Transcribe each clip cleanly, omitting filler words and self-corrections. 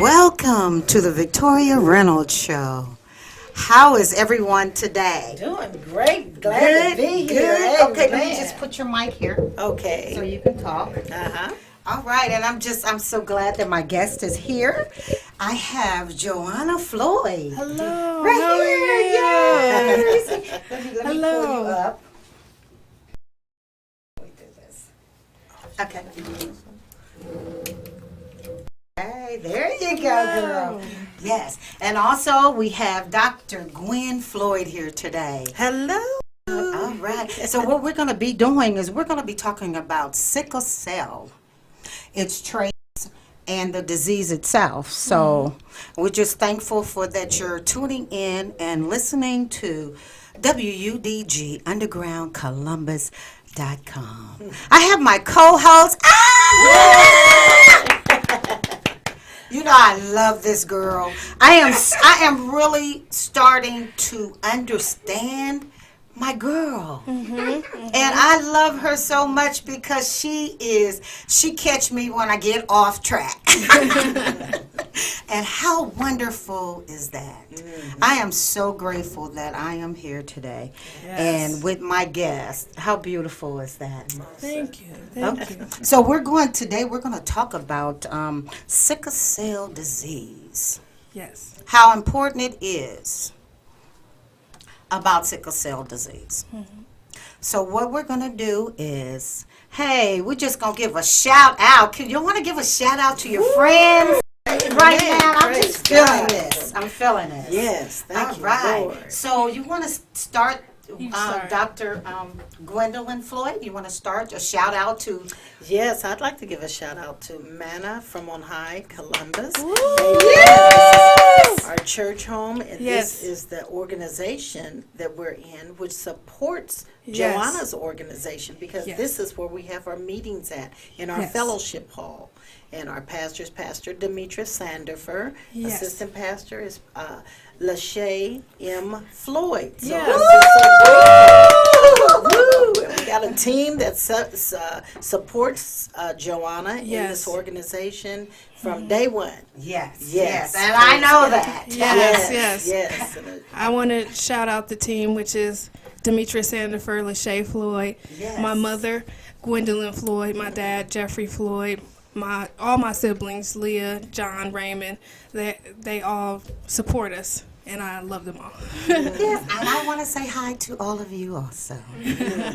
Welcome to the Victoria Reynolds Show. How is everyone today? Doing great. Glad to be here. Good. Okay, let me Amen. just put your mic here so Okay. you can talk. All right, and I'm so glad that my guest is here. I have Joanna Floyd. Hello. Right How are here. you? Yes. Let me pull you Hello. up. Let me do this. Okay. Hey, there you go, girl. Yes, and also we have Dr. Gwen Floyd here today. Hello. All right. So what we're going to be doing is we're going to be talking about sickle cell, its traits, and the disease itself. So we're just thankful for that you're tuning in and listening to WUDG Underground Columbus.com. I have my co-host. You know I love this girl. I am really starting to understand my girl. And I love her so much because she catch me when I get off track. And how wonderful is that? I am so grateful that I am here today. And with my guest. How beautiful is that? Thank you. Thank you. So we're going to talk about sickle cell disease. Yes. How important it is about sickle cell disease. So what we're going to do is, hey, we're just going to give a shout out. You want to give a shout out to your friends right now? I'm just feeling this. I'm feeling it. Yes. Thank All you, right. Lord. So you want to start, You start. Dr. Gwendolyn Floyd? You want to start a shout out to? Yes, I'd like to give a shout out to Manna from on high, Columbus. Yes! Our church home, and Yes. this is the organization that we're in, which supports Yes. Joanna's organization, because Yes. this is where we have our meetings at, in our Yes. fellowship hall. And our pastor's Pastor Demetra Sandifer. Yes. Assistant pastor is S.C.R.E.A.M. Floyd. So Yes. we're just so grateful. Woo! And we got a team that supports Joanna in Yes. this organization from day one. Yes. Yes. And I know that. Yes. Yes. I want to shout out the team, which is Demetra Sandifer, Lachey Floyd, Yes. my mother, Gwendolyn Floyd, my dad, Jeffrey Floyd, all my siblings, Leah, John, Raymond. They all support us, and I love them all. Yes, and I want to say hi to all of you also.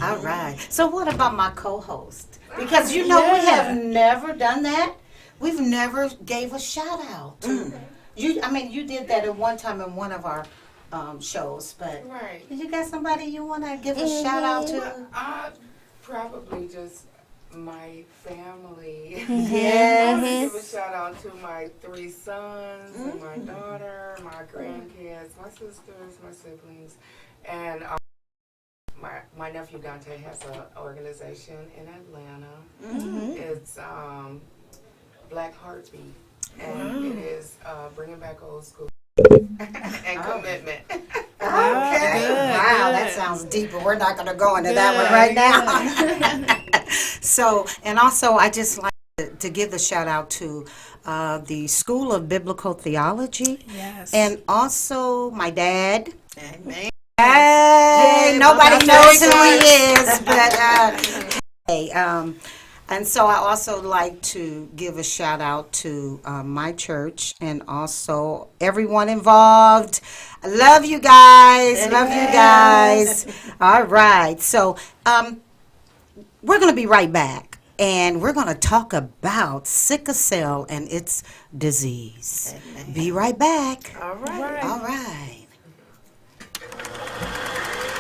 All right. So what about my co-host? Because we have never done that. We've never gave a shout out. You did that at one time in one of our shows, but Right. you got somebody you want to give a shout out to? Probably just my family. Yes. Give a shout out to my 3 sons, and my daughter, my grandkids, my sisters, my siblings, and my nephew Dante has an organization in Atlanta. It's Black Heartbeat, and it is bringing back old school and commitment. Okay. Good, Wow, that good. sounds deep, but we're not going to go into that one right now. So, and also, I just like to give the shout out to the School of Biblical Theology, Yes. and also my dad. Amen. Hey, Yeah, nobody Mama knows who Teresa. he is, but hey, and so I also like to give a shout out to my church and also everyone involved. I love you guys. Love you guys. All right. So we're going to be right back, and we're going to talk about sickle cell and its disease. Amen. Be right back. All right. All right.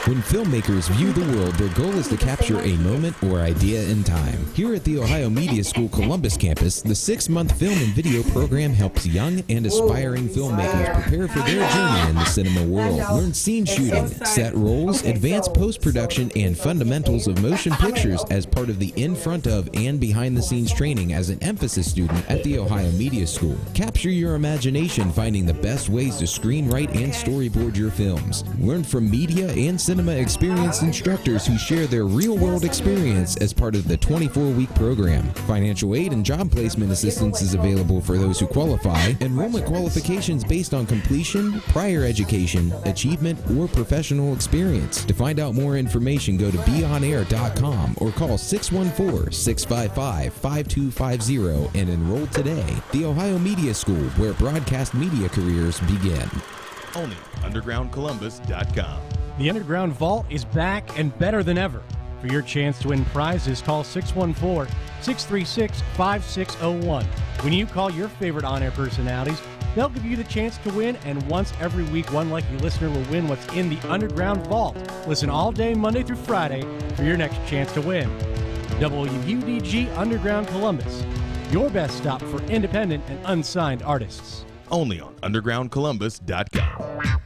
When filmmakers view the world, their goal is to capture a moment or idea in time. Here at the Ohio Media School Columbus campus, the 6-month film and video program helps young and aspiring filmmakers prepare for their journey in the cinema world. Learn scene shooting, set roles, advanced post-production, and fundamentals of motion pictures as part of the in front of and behind the scenes training as an emphasis student at the Ohio Media School. Capture your imagination finding the best ways to screenwrite and storyboard your films. Learn from media and cinema cinema experienced instructors who share their real-world experience as part of the 24-week program. Financial aid and job placement assistance is available for those who qualify. Enrollment qualifications based on completion, prior education, achievement, or professional experience. To find out more information, go to beonair.com or call 614-655-5250 and enroll today. The Ohio Media School, where broadcast media careers begin. Only undergroundcolumbus.com. The Underground Vault is back and better than ever. For your chance to win prizes, call 614-636-5601. When you call your favorite on-air personalities, they'll give you the chance to win, and once every week, one lucky listener will win what's in the Underground Vault. Listen all day, Monday through Friday, for your next chance to win. WUDG Underground Columbus, your best stop for independent and unsigned artists. Only on undergroundcolumbus.com.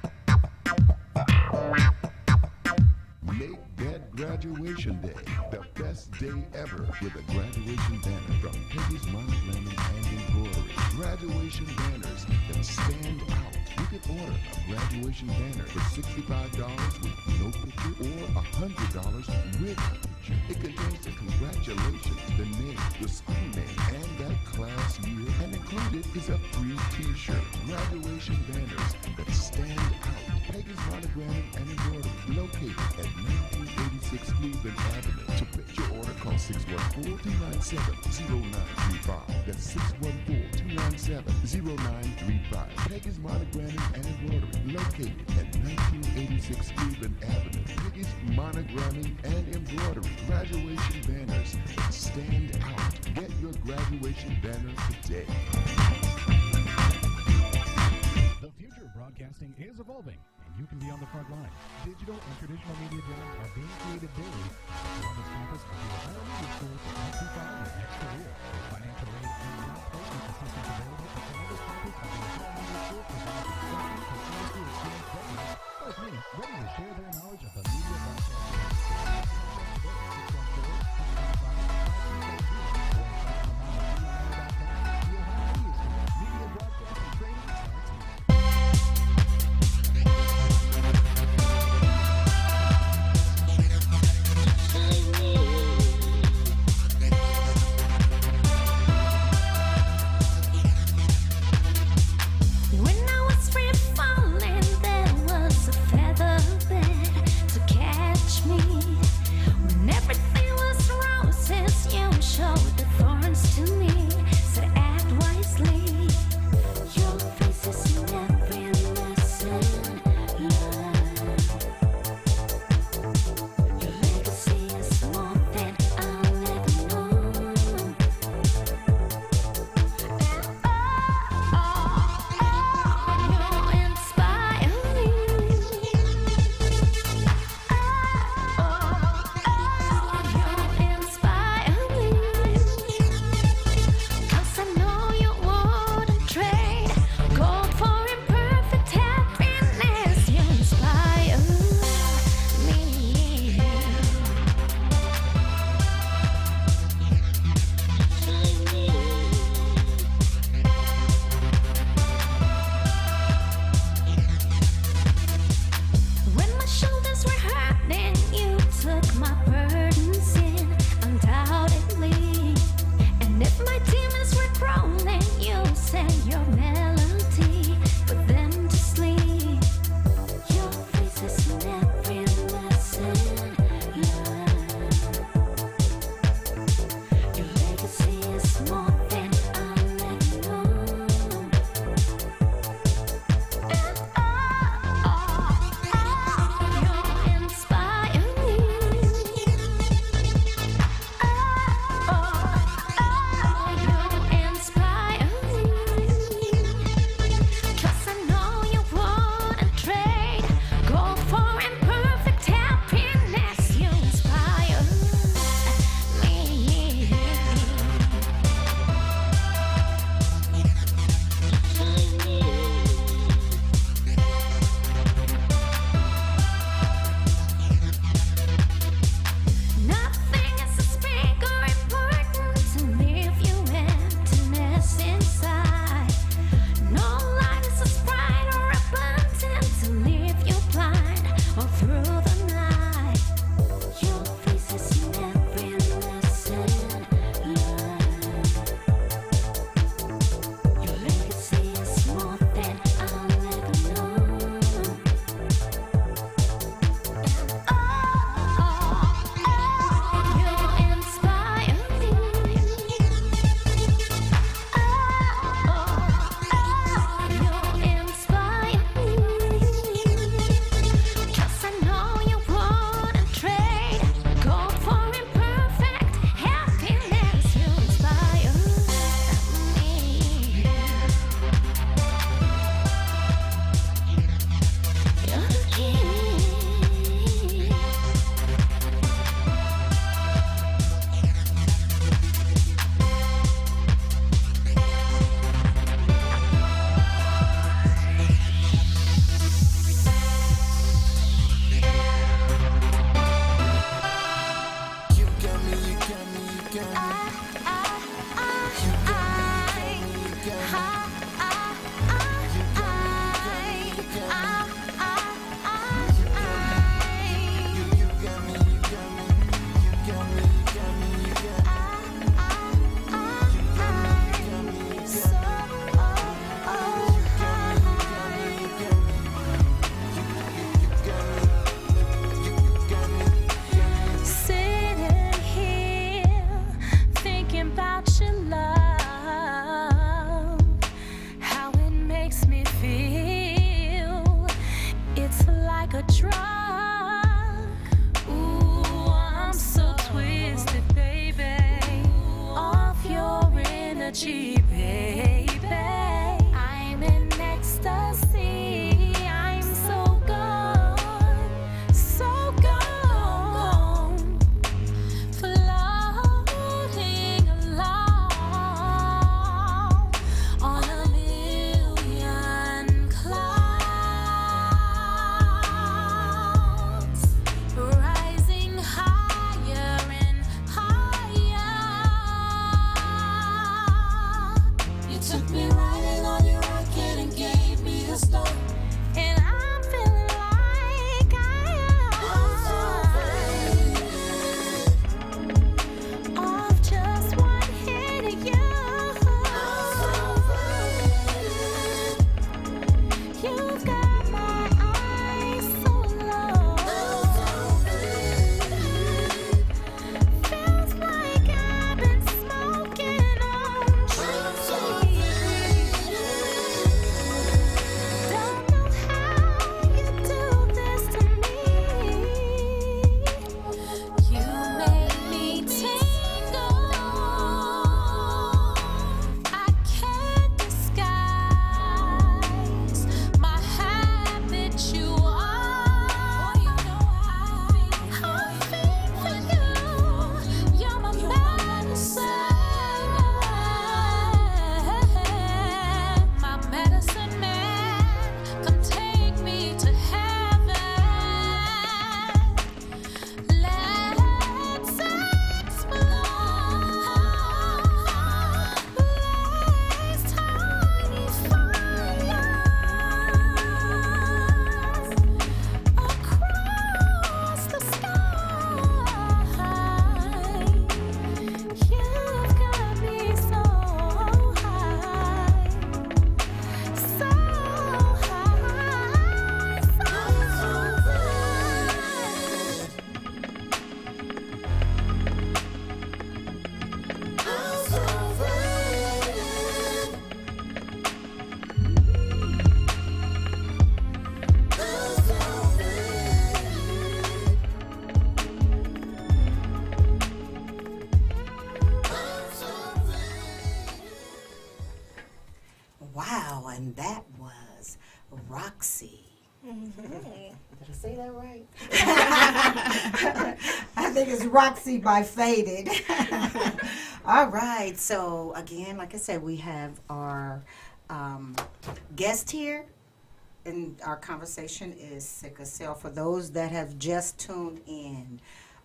Make that graduation day the best day ever with a graduation banner from Peggy's Monogram and Embroidery. Graduation banners that stand out. You can order a graduation banner for $65 with no picture or $100 with a picture. It contains the congratulations, the name, the school name, and that class year. And included is a free t-shirt. Graduation banners that stand out. Peggy's Monogram and Embroidery, located at 1986 Cleveland Avenue. To place your order, call 614-297-0935. That's 614-297-0935. Peggy's Monogram and Embroidery, located at 1986 Cleveland Avenue. Peggy's Monogramming and Embroidery, graduation banners that stand out. Get your graduation banner today. The future of broadcasting is evolving, and you can be on the front line. Digital and traditional media jobs are being created daily on the Columbus campus of the Ohio Media School to help you find your next career. Financial aid and job placement assistance available at Columbus campus of the Ohio Media School provides instruction to industry experienced veterans like me, ready to share their knowledge of the media broadcasting. When I was free falling, there was a feather bed. I say that right? I think it's Roxy by Faded. All right. So again, like I said, we have our guest here, and our conversation is Sickle Cell. For those that have just tuned in.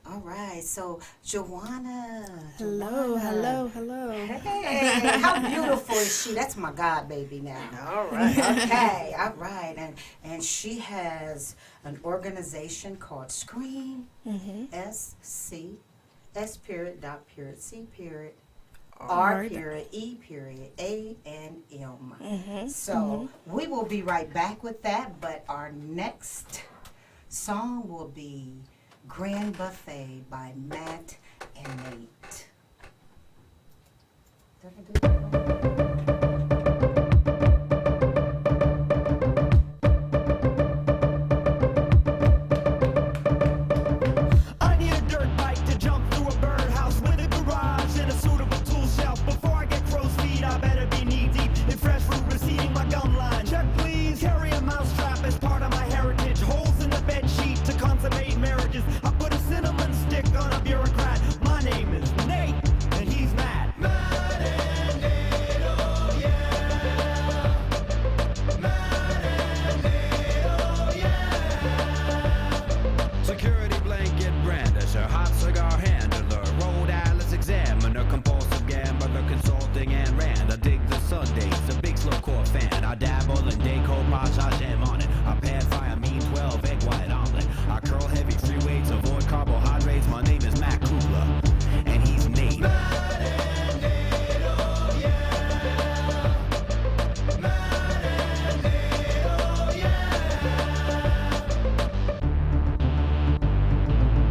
All right. So Joanna. Hello, Joanna. hello. Hey, how beautiful is she? That's my god baby now. All right. Okay, all right. And she has an organization called S.C.R.E.A.M. S period dot period C period R period E period A-N-M. So we will be right back with that, but our next song will be Grand Buffet by Matt and Nate. I need a dirt bike to jump through a birdhouse with a garage and a suitable tool shelf. Before I get crow's feet, I better be knee deep in fresh fruit receding my gum line. Check please, carry a mousetrap as part of my heritage. Holes in the bed sheet to consummate marriages. I put a cinnamon stick on a bureaucrat. My name is Nate, and he's mad. Mad and Nate, oh yeah. Mad and Nate, oh yeah. Security blanket brandisher, hot cigar handler, Rhode Island's examiner, compulsive gambler, consulting and rand. I dig the Sundays, a big slowcore fan. I dabble in Dayco, Raja, jam on it. I pad fry a mean 12 egg white omelet. I curl heavy free weights, avoid carbohydrates. My name is Matt Kula, and he's Nate. Mad and Nate, oh yeah. Mad and Nate, oh yeah.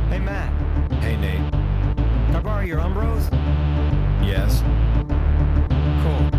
Hey Matt. Hey, Nate. Can I borrow your Umbros? Yes. Cool.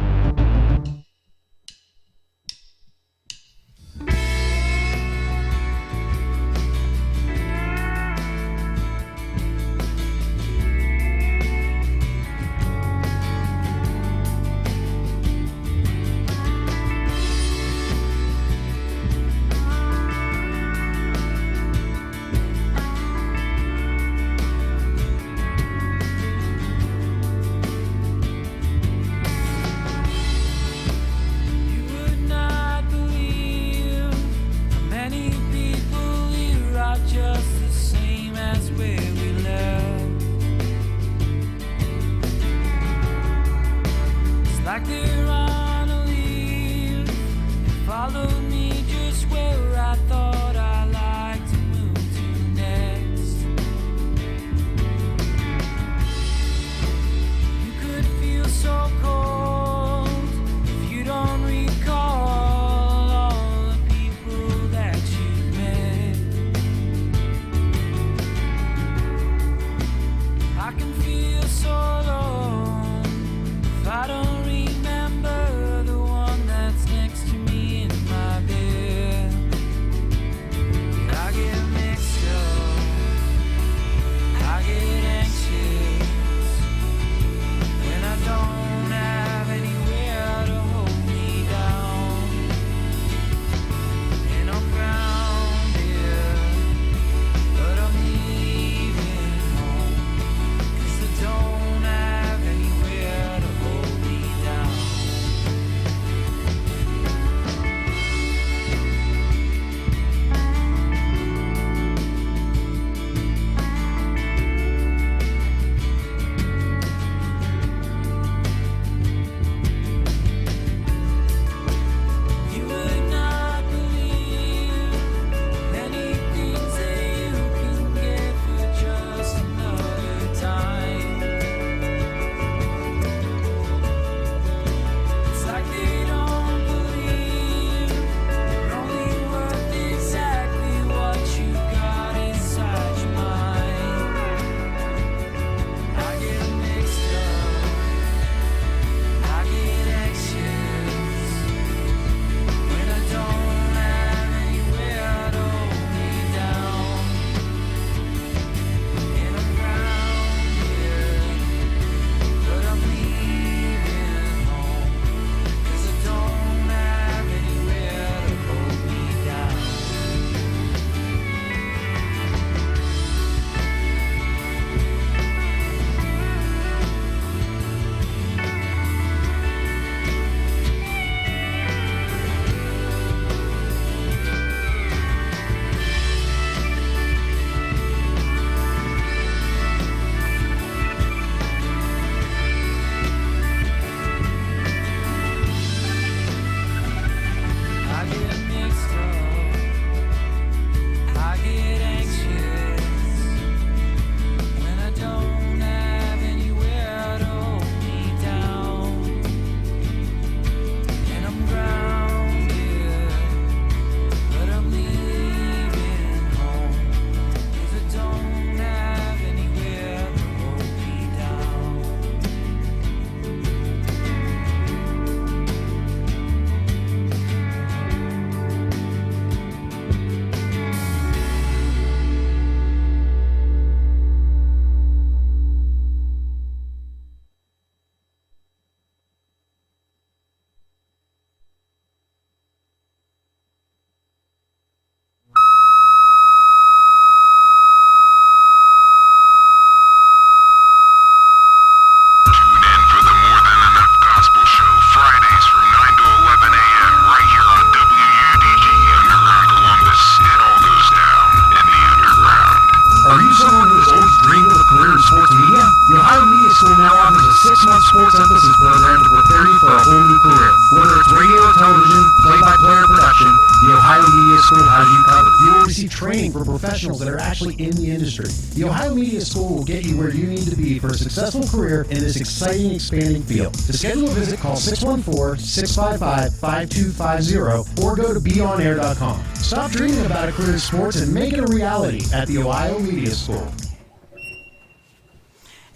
sports emphasis program to prepare you for a whole new career. Whether it's radio or television, play-by-play or production, the Ohio Media School has you covered. You will receive training from professionals that are actually in the industry. The Ohio Media School will get you where you need to be for a successful career in this exciting, expanding field. To schedule a visit, call 614-655-5250 or go to beonair.com. Stop dreaming about a career in sports and make it a reality at the Ohio Media School.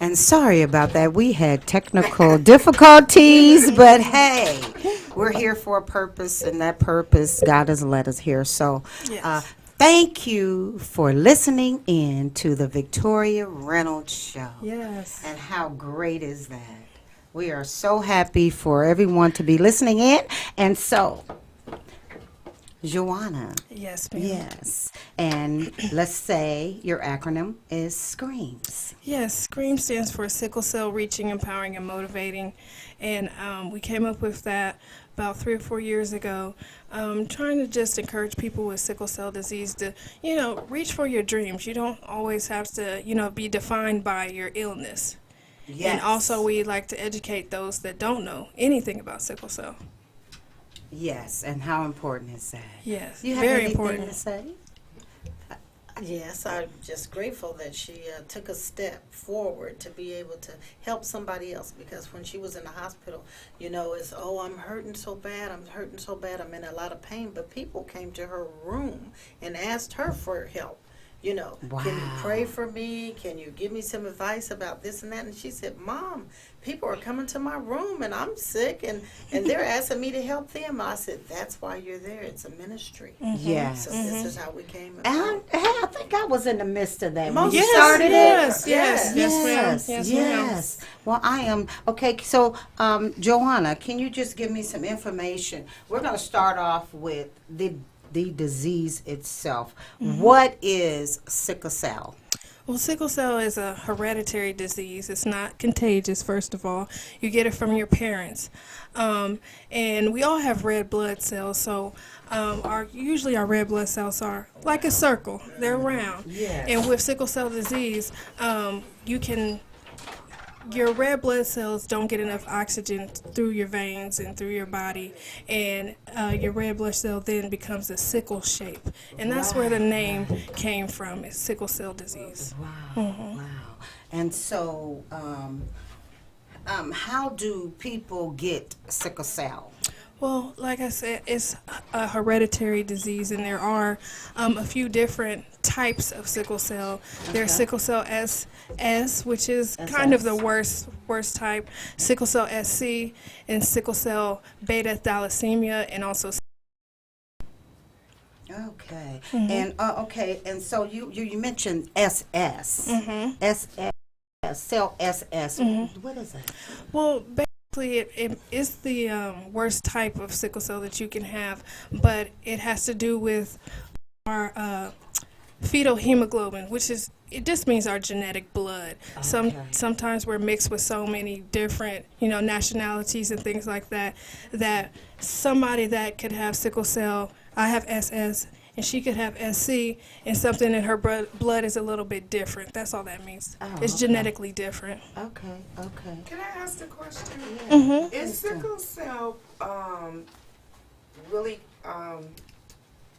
And sorry about that. We had technical difficulties, but hey, we're here for a purpose, and that purpose, God has led us here. So thank you for listening in to the Victoria Reynolds Show. Yes. And how great is that? We are so happy for everyone to be listening in. And so, Joanna. Yes, ma'am. Yes. And let's say your acronym is SCREAMS. Yes, S.C.R.E.A.M stands for Sickle Cell Reaching, Empowering, and Motivating. And we came up with that about 3 or 4 years ago, trying to just encourage people with sickle cell disease to, reach for your dreams. You don't always have to, be defined by your illness. Yes. And also we like to educate those that don't know anything about sickle cell. Yes, and how important is that? Yes, You have very anything important. to say? Yes, I'm just grateful that she took a step forward to be able to help somebody else, because when she was in the hospital, it's, I'm hurting so bad, I'm in a lot of pain, but people came to her room and asked her for help. Can you pray for me? Can you give me some advice about this and that? And she said, Mom, people are coming to my room and I'm sick and they're asking me to help them. I said, that's why you're there. It's a ministry. Yes. So this is how we came about. And I think I was in the midst of that when Most you Yes, started yes, it. yes, yes, ma'am. Yes, Yes, yes. Well, I am. Okay, so Joanna, can you just give me some information? We're going to start off with the disease itself. What is sickle cell? Well, sickle cell is a hereditary disease. It's not contagious, first of all. You get it from your parents. And we all have red blood cells, so usually our red blood cells are like a circle. They're round. Yes. And with sickle cell disease, your red blood cells don't get enough oxygen through your veins and through your body, and your red blood cell then becomes a sickle shape, and that's where the name came from. It's sickle cell disease. Wow. And so, how do people get sickle cell? Well, like I said, it's a hereditary disease, and there are a few different types of sickle cell. There's sickle cell SS, which is kind of the worst type, sickle cell SC, and sickle cell beta thalassemia, and also. Okay. And and so you mentioned SS. SS. Cell SS. What is that? Well, basically, it is the worst type of sickle cell that you can have, but it has to do with our fetal hemoglobin, which just means our genetic blood. Sometimes we're mixed with so many different, nationalities and things like that, that somebody that could have sickle cell, I have SS, and she could have SC, and something in her blood is a little bit different. That's all that means. It's genetically different. Okay. Can I ask a question? Mm-hmm. Is sickle cell really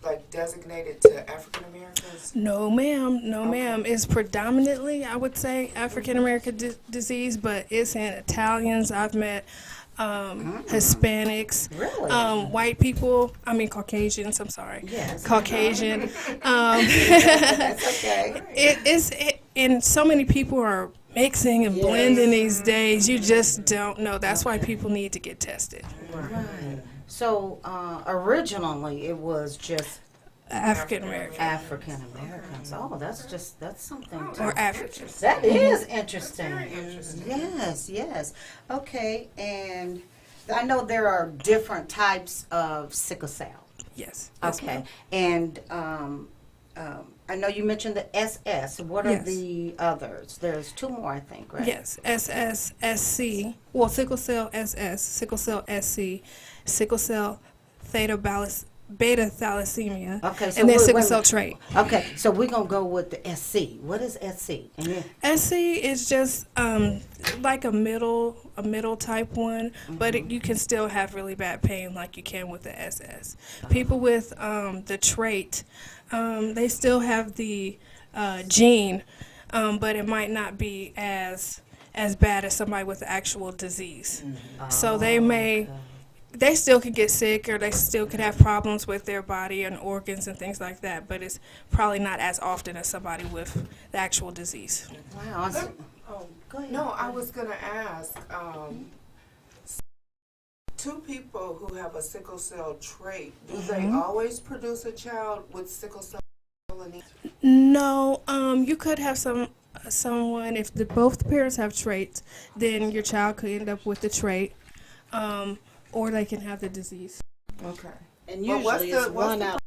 like designated to African Americans? No, ma'am. No, ma'am. It's predominantly, I would say, African American disease, but it's in Italians. I've met Hispanics, white people. I mean Caucasians. I'm sorry. Yes. Caucasian. That's okay. And so many people are mixing and blending these days. You just don't know. That's why people need to get tested. Right. So originally it was just African American. African Americans. Oh, that's something. Or Africans. That is interesting. Yes. Okay, and I know there are different types of sickle cell. Yes. Okay, and I know you mentioned the SS. What are the others? There's 2 more, I think, right? Yes, SS, SC. Well, sickle cell SS, sickle cell SC, sickle cell theta beta thalassemia, Okay, so and then wait sickle a cell minute. trait. Okay, so we're gonna go with the SC. What is SC? And then, SC is just like a middle type one, but you can still have really bad pain like you can with the SS. People with the trait, they still have the gene, but it might not be as bad as somebody with the actual disease. So they still could get sick, or they still could have problems with their body and organs and things like that, but it's probably not as often as somebody with the actual disease. wow. Go ahead. No, I was going to ask, two people who have a sickle cell trait, do they always produce a child with sickle cell anemia? No, you could have someone, if both the parents have traits, then your child could end up with the trait, or they can have the disease. Okay. And Well, usually it's one out.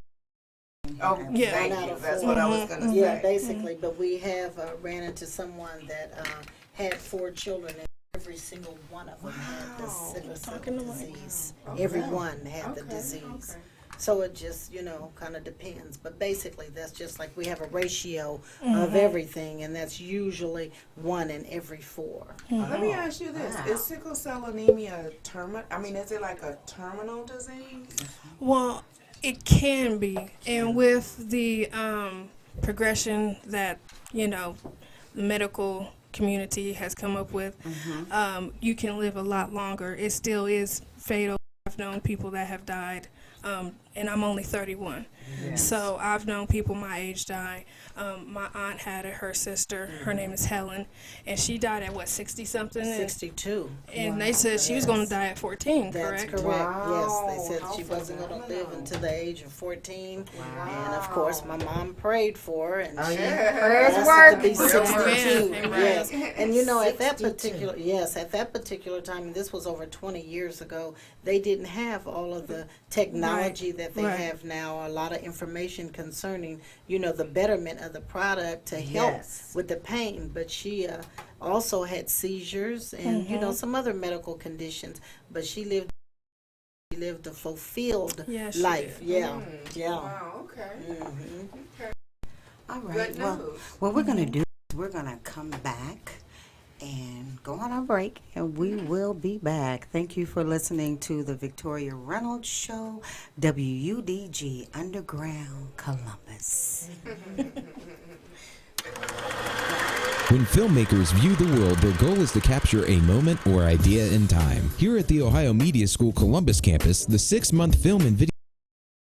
Oh, Yeah. thank One out you. of That's four. what I was going to say. Yeah, basically. But we have ran into someone that had 4 children, and every single one of them had the sickle cell disease. Okay. Every one had the Okay, disease. okay. So it just, kind of depends. But basically, that's just like we have a ratio of everything, and that's usually 1 in every 4. Let me ask you this. Is sickle cell anemia is it like a terminal disease? Well, it can be, and with the progression that the medical community has come up with, you can live a lot longer. It still is fatal. I've known people that have died, and I'm only 31. So I've known people my age die. My aunt had it, her sister, her name is Helen, and she died at 60-something? 62. And they said she was going to die at 14, That's correct? correct. Yes, they said How she wasn't going to live phenomenal. until the age of 14. And of course, my mom prayed for her, and she Prayers asked work. her to be 62. Amen. Yes, and at that 62. particular time, this was over 20 years ago. They didn't have all of the technology that they Right. have now. A lot of information concerning, the betterment of the product to help Yes. with the pain. But she also had seizures and some other medical conditions. But she lived a fulfilled Yeah, she life. did. Yeah, yeah. Wow, okay. Okay. All right. Good Well, news. what we're gonna do is we're gonna come back and go on our break, and we will be back. Thank you for listening to the Victoria Reynolds Show, WUDG Underground Columbus. When filmmakers view the world, their goal is to capture a moment or idea in time. Here at the Ohio Media School Columbus campus, the 6-month film and video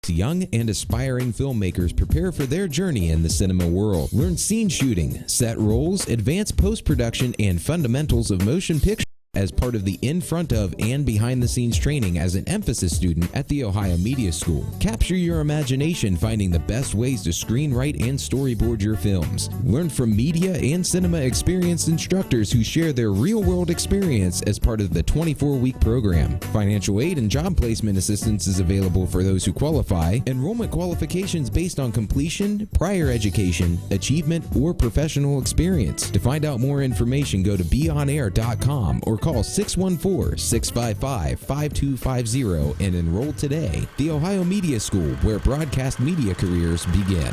young and aspiring filmmakers prepare for their journey in the cinema world. Learn scene shooting, set roles, advanced post-production, and fundamentals of motion picture as part of the in front of and behind the scenes training as an emphasis student at the Ohio Media School. Capture your imagination finding the best ways to screenwrite and storyboard your films. Learn from media and cinema experienced instructors who share their real-world experience as part of the 24-week program. Financial aid and job placement assistance is available for those who qualify. Enrollment qualifications based on completion, prior education, achievement, or professional experience. To find out more information, go to beonair.com or call 614-655-5250 and enroll today. The Ohio Media School, where broadcast media careers begin.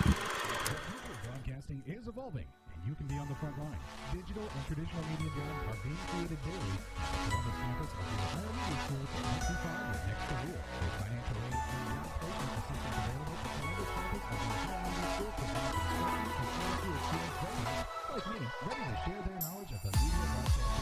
Broadcasting is evolving, and you can be on the front line. Digital and traditional media jobs are being created daily at the Columbus campus of the Ohio Media School to help you find your next career. With financial aid and job placement assistance available at the Columbus campus of the Ohio Media School provides consulting and industry experience veterans like me, ready to share their knowledge of the media broadcasting.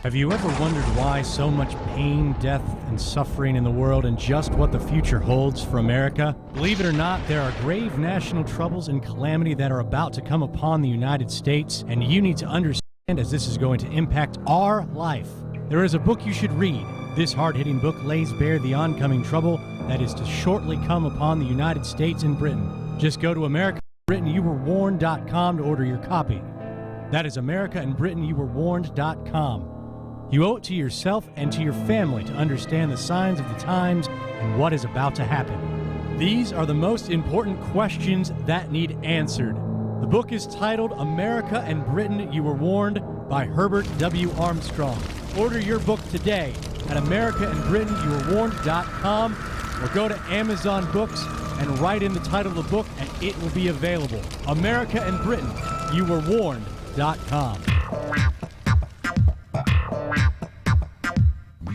Have you ever wondered why so much pain, death, and suffering in the world and just what the future holds for America? Believe it or not, there are grave national troubles and calamity that are about to come upon the United States, and you need to understand as this is going to impact our life. There is a book you should read. This hard-hitting book lays bare the oncoming trouble that is to shortly come upon the United States and Britain. Just go to AmericaandBritainYouWereWarned.com to order your copy. That is AmericaandBritainYouWereWarned.com. You owe it to yourself and to your family to understand the signs of the times and what is about to happen. These are the most important questions that need answered. The book is titled America and Britain, You Were Warned by Herbert W. Armstrong. Order your book today at AmericaandBritainYouWereWarned.com or go to Amazon Books and write in the title of the book and it will be available. America and Britain, YouWereWarned.com.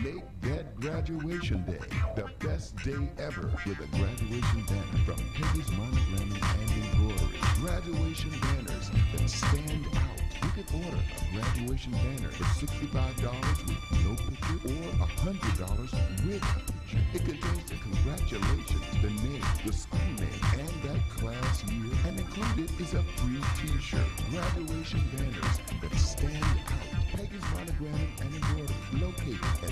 Make that graduation day the best day ever with a graduation banner from Peggy's Monogramming and Embroidery. Graduation banners that stand out. You can order a graduation banner for $65 with no picture or $100 with a picture. It contains the congratulations, the name, the school name, and that class year. And included is a free t-shirt. Graduation banners that stand out. Peggy's Monogramming and Embroidery, located at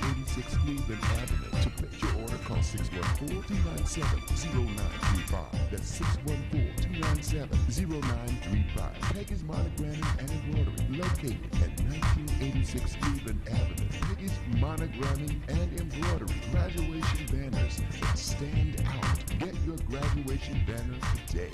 1986 Cleveland Avenue. To place your order, call 614-297-0935. That's 614-297-0935. Peggy's Monogramming and Embroidery, located at 1986 Cleveland Avenue. Peggy's Monogramming and Embroidery, graduation banners that stand out. Get your graduation banner today.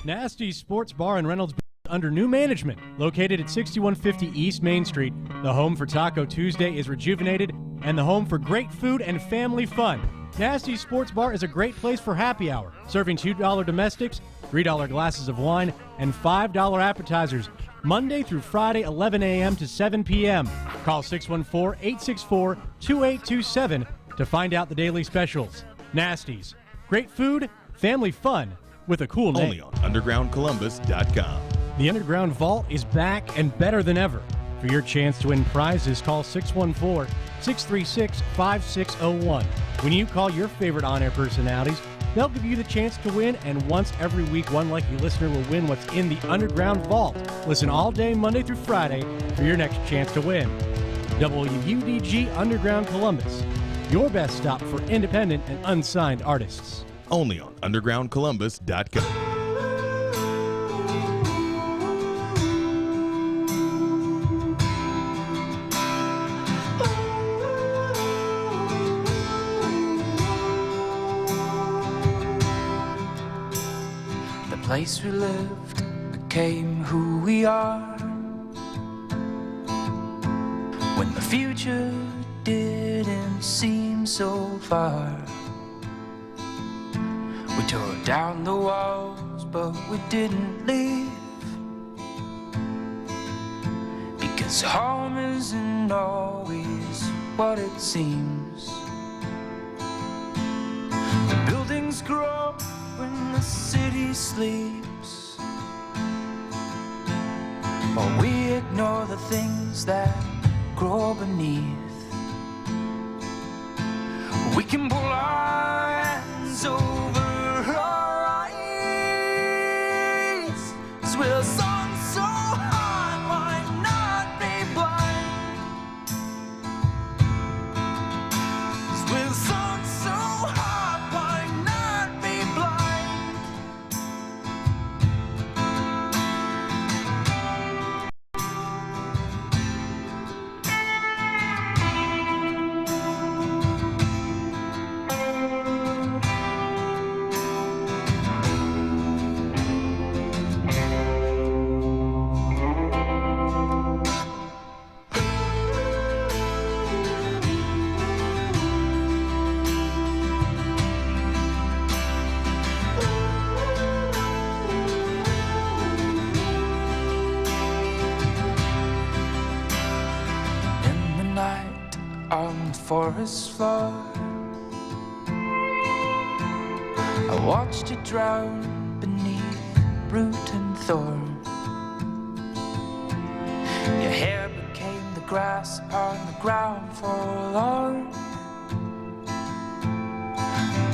Nasty's Sports Bar in Reynolds under new management. Located at 6150 East Main Street, the home for Taco Tuesday is rejuvenated and the home for great food and family fun. Nasty's Sports Bar is a great place for happy hour, serving $2 domestics, $3 glasses of wine, and $5 appetizers, Monday through Friday, 11 a.m. to 7 p.m. Call 614-864-2827 to find out the daily specials. Nasty's. Great food, family fun, with a cool name. Only on UndergroundColumbus.com. The Underground Vault is back and better than ever. For your chance to win prizes, call 614-636-5601. When you call your favorite on-air personalities, they'll give you the chance to win, and once every week, one lucky listener will win what's in the Underground Vault. Listen all day, Monday through Friday, for your next chance to win. WUDG Underground Columbus, your best stop for independent and unsigned artists. Only on UndergroundColumbus.com. The place we lived became who we are. When the future didn't seem so far, we tore down the walls, but we didn't leave, because home isn't always what it seems. The buildings grow when the city sleeps, while we ignore the things that grow beneath. We can pull our hands over our eyes, 'cause we're sun so hot might not be blind. 'Cause we're sun so hot might not be blind. On the forest floor, I watched you drown beneath root and thorn. Your hair became the grass upon the ground forlorn.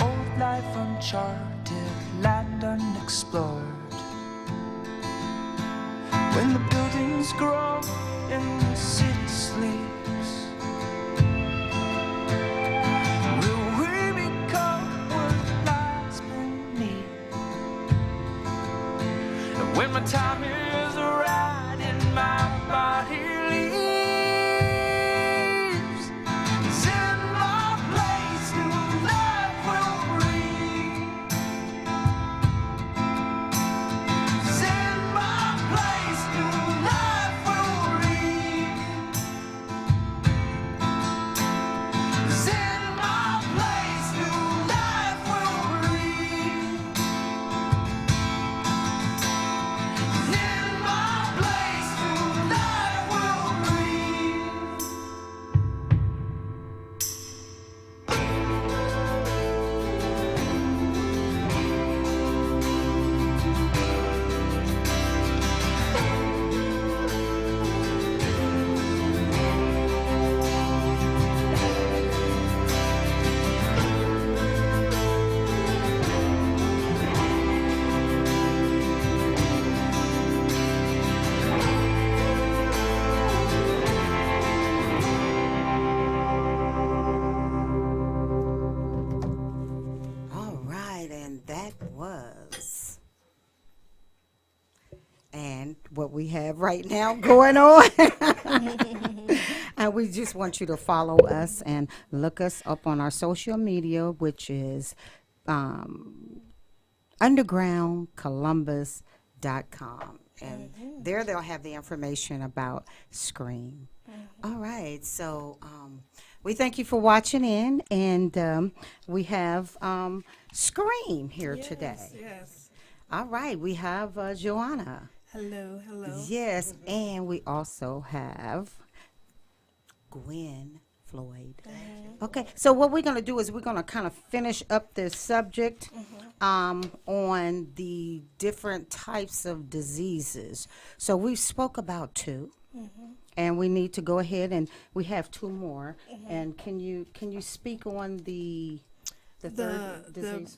Old life uncharted, land unexplored. When the buildings grow and the city sleeps, when my time is right and my body leaves, it's in my place new life will breathe. we have right now going on. And we just want you to follow us and look us up on our social media, which is undergroundcolumbus.com. And there they'll have the information about S.C.R.E.A.M. All right, so we thank you for watching in, and we have S.C.R.E.A.M. here today. Yes. All right, we have Joanna. Hello, hello. Yes, and we also have Gwen Floyd. Okay, so what we're going to do is we're going to kind of finish up this subject on the different types of diseases. So we spoke about two, and we need to go ahead and we have two more. And can you speak on the third disease?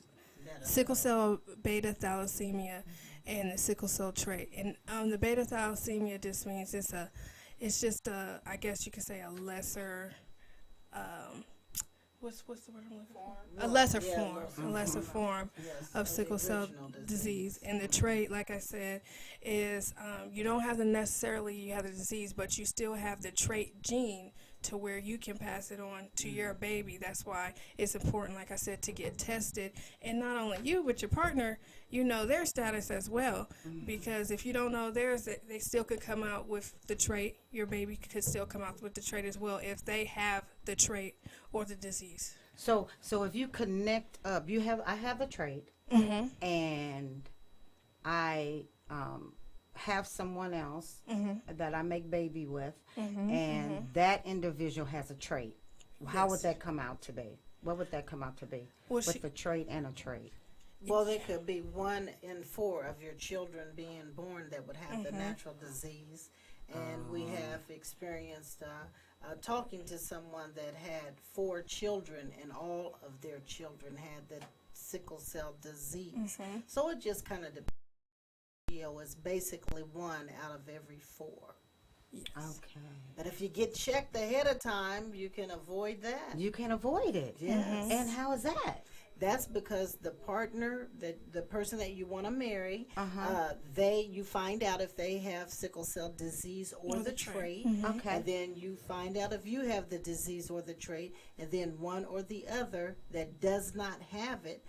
Sickle cell beta thalassemia and the sickle cell trait. And the beta thalassemia just means it's just I guess you could say a lesser what's the word I'm looking for? A lesser form of sickle cell disease. And the trait, like I said, is you don't have you have the disease, but you still have the trait gene to where you can pass it on to your baby. That's why it's important, like I said, to get tested. And not only you, but your partner, you know their status as well. Because if you don't know theirs, they still could come out with the trait. Your baby could still come out with the trait as well if they have the trait or the disease. So if you connect up, I have a trait, and I have someone else that I make baby with, and that individual has a trait. How would that come out to be? What would that come out to be with the trait and a trait? Well, there could be 1 in 4 of your children being born that would have the natural disease. And we have experienced talking to someone that had 4 children, and all of their children had the sickle cell disease. So it just kind of depends. Is basically 1 out of every 4. Yes. Okay. But if you get checked ahead of time, you can avoid that. You can avoid it. Yes. And how is that? That's because the partner, the person that you want to marry, you find out if they have sickle cell disease or the trait. Okay. And then you find out if you have the disease or the trait, and then one or the other that does not have it,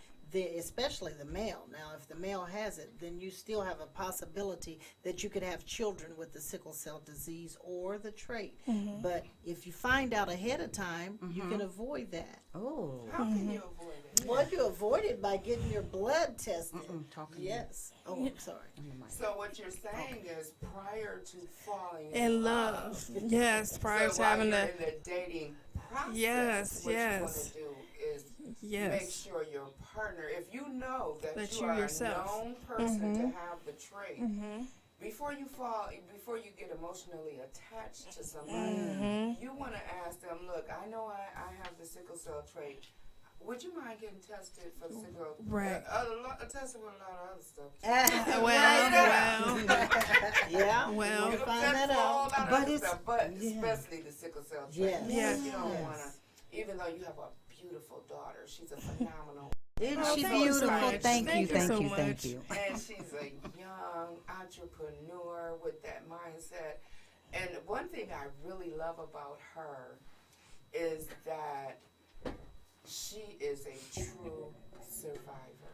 especially the male. Now, if the male has it, then you still have a possibility that you could have children with the sickle cell disease or the trait. But if you find out ahead of time, you can avoid that. Oh. How can you avoid it? Well, you avoid it by getting your blood tested. Talking Yes. Oh, I'm sorry. So what you're saying is prior to falling In love. Yes, prior to having in the dating process, Yes, what yes. you want to do is make sure your partner, if you know that you are yourself. a known person to have the trait, before you get emotionally attached to somebody, you want to ask them, look, I know I have the sickle cell trait. Would you mind getting tested for the sickle? Right. Tested with a lot of other stuff. Well, you find that out. But especially the sickle cell trait. Yes. You don't want to, even though you have a beautiful daughter, she's a phenomenal. Isn't she thank you so beautiful? much. Thank you. And she's a young entrepreneur with that mindset. And one thing I really love about her is that she is a true survivor.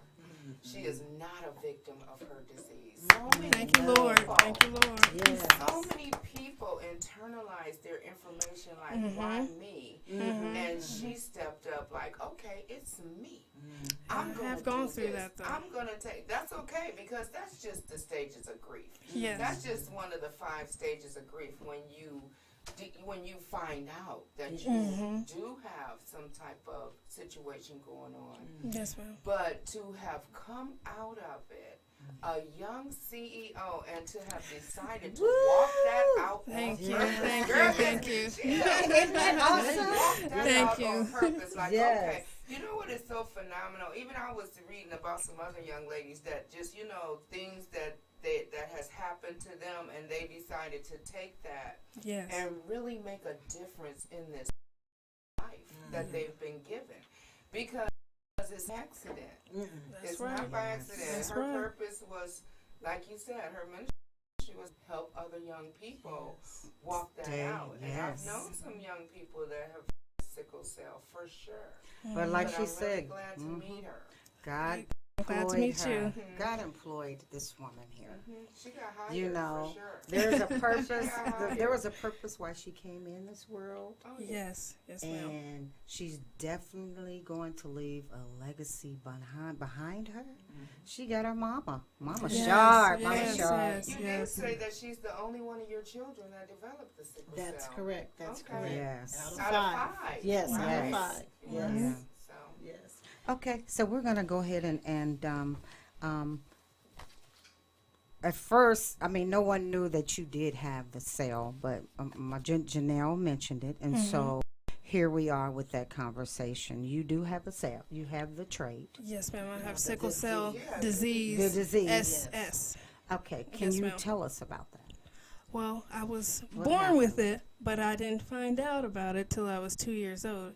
She is not a victim of her disease. Thank you, Lord. Thank you, Lord. Yes. So many people internalize their information like, why me? And she stepped up like, okay, it's me. I have gone through that, though. I'm going to take, that's okay, because that's just the stages of grief. Yes. That's just one of the 5 stages of grief when you find out that you do have some type of situation going on. Yes, ma'am. But to have come out of it, a young CEO, and to have decided to walk that out Thank on you. purpose. Thank you. Girl, Thank you. Isn't that awesome? Thank you. On purpose, like, Yes. okay, you know what is so phenomenal? Even I was reading about some other young ladies that just, things that has happened to them, and they decided to take that and really make a difference in this life that they've been given, because it's an accident. It's not by accident. That's Her right. purpose was, like you said, her ministry she was help other young people walk that Stay, out. And yes. I've known some young people that have sickle cell for sure. But like But she I'm said, really glad to meet her. God Glad to employed meet her. you. God employed this woman here. She got hired You know, for sure. there's a purpose. Yeah. There was a purpose why she came in this world, Oh, Yes, yes, ma'am. and she's definitely going to leave a legacy behind her. She got her mama, Yes, sharp, yes, sharp. yes, You did yes. say that she's the only one of your children that developed the sickle cell. That's correct. That's Okay. correct. Yes. Out of Out five. of five. Yes, out of Yes. five. Yes. Yeah. So, Yes. Okay, so we're gonna go ahead and at first, I mean, no one knew that you did have the cell, but my Jannell mentioned it, and so here we are with that conversation. You do have a cell. You have the trait. Yes, ma'am. I have sickle cell The disease. disease. SS. Okay, can Yes, you ma'am. tell us about that? Well, I was What born happened? with it, but I didn't find out about it till I was 2 years old.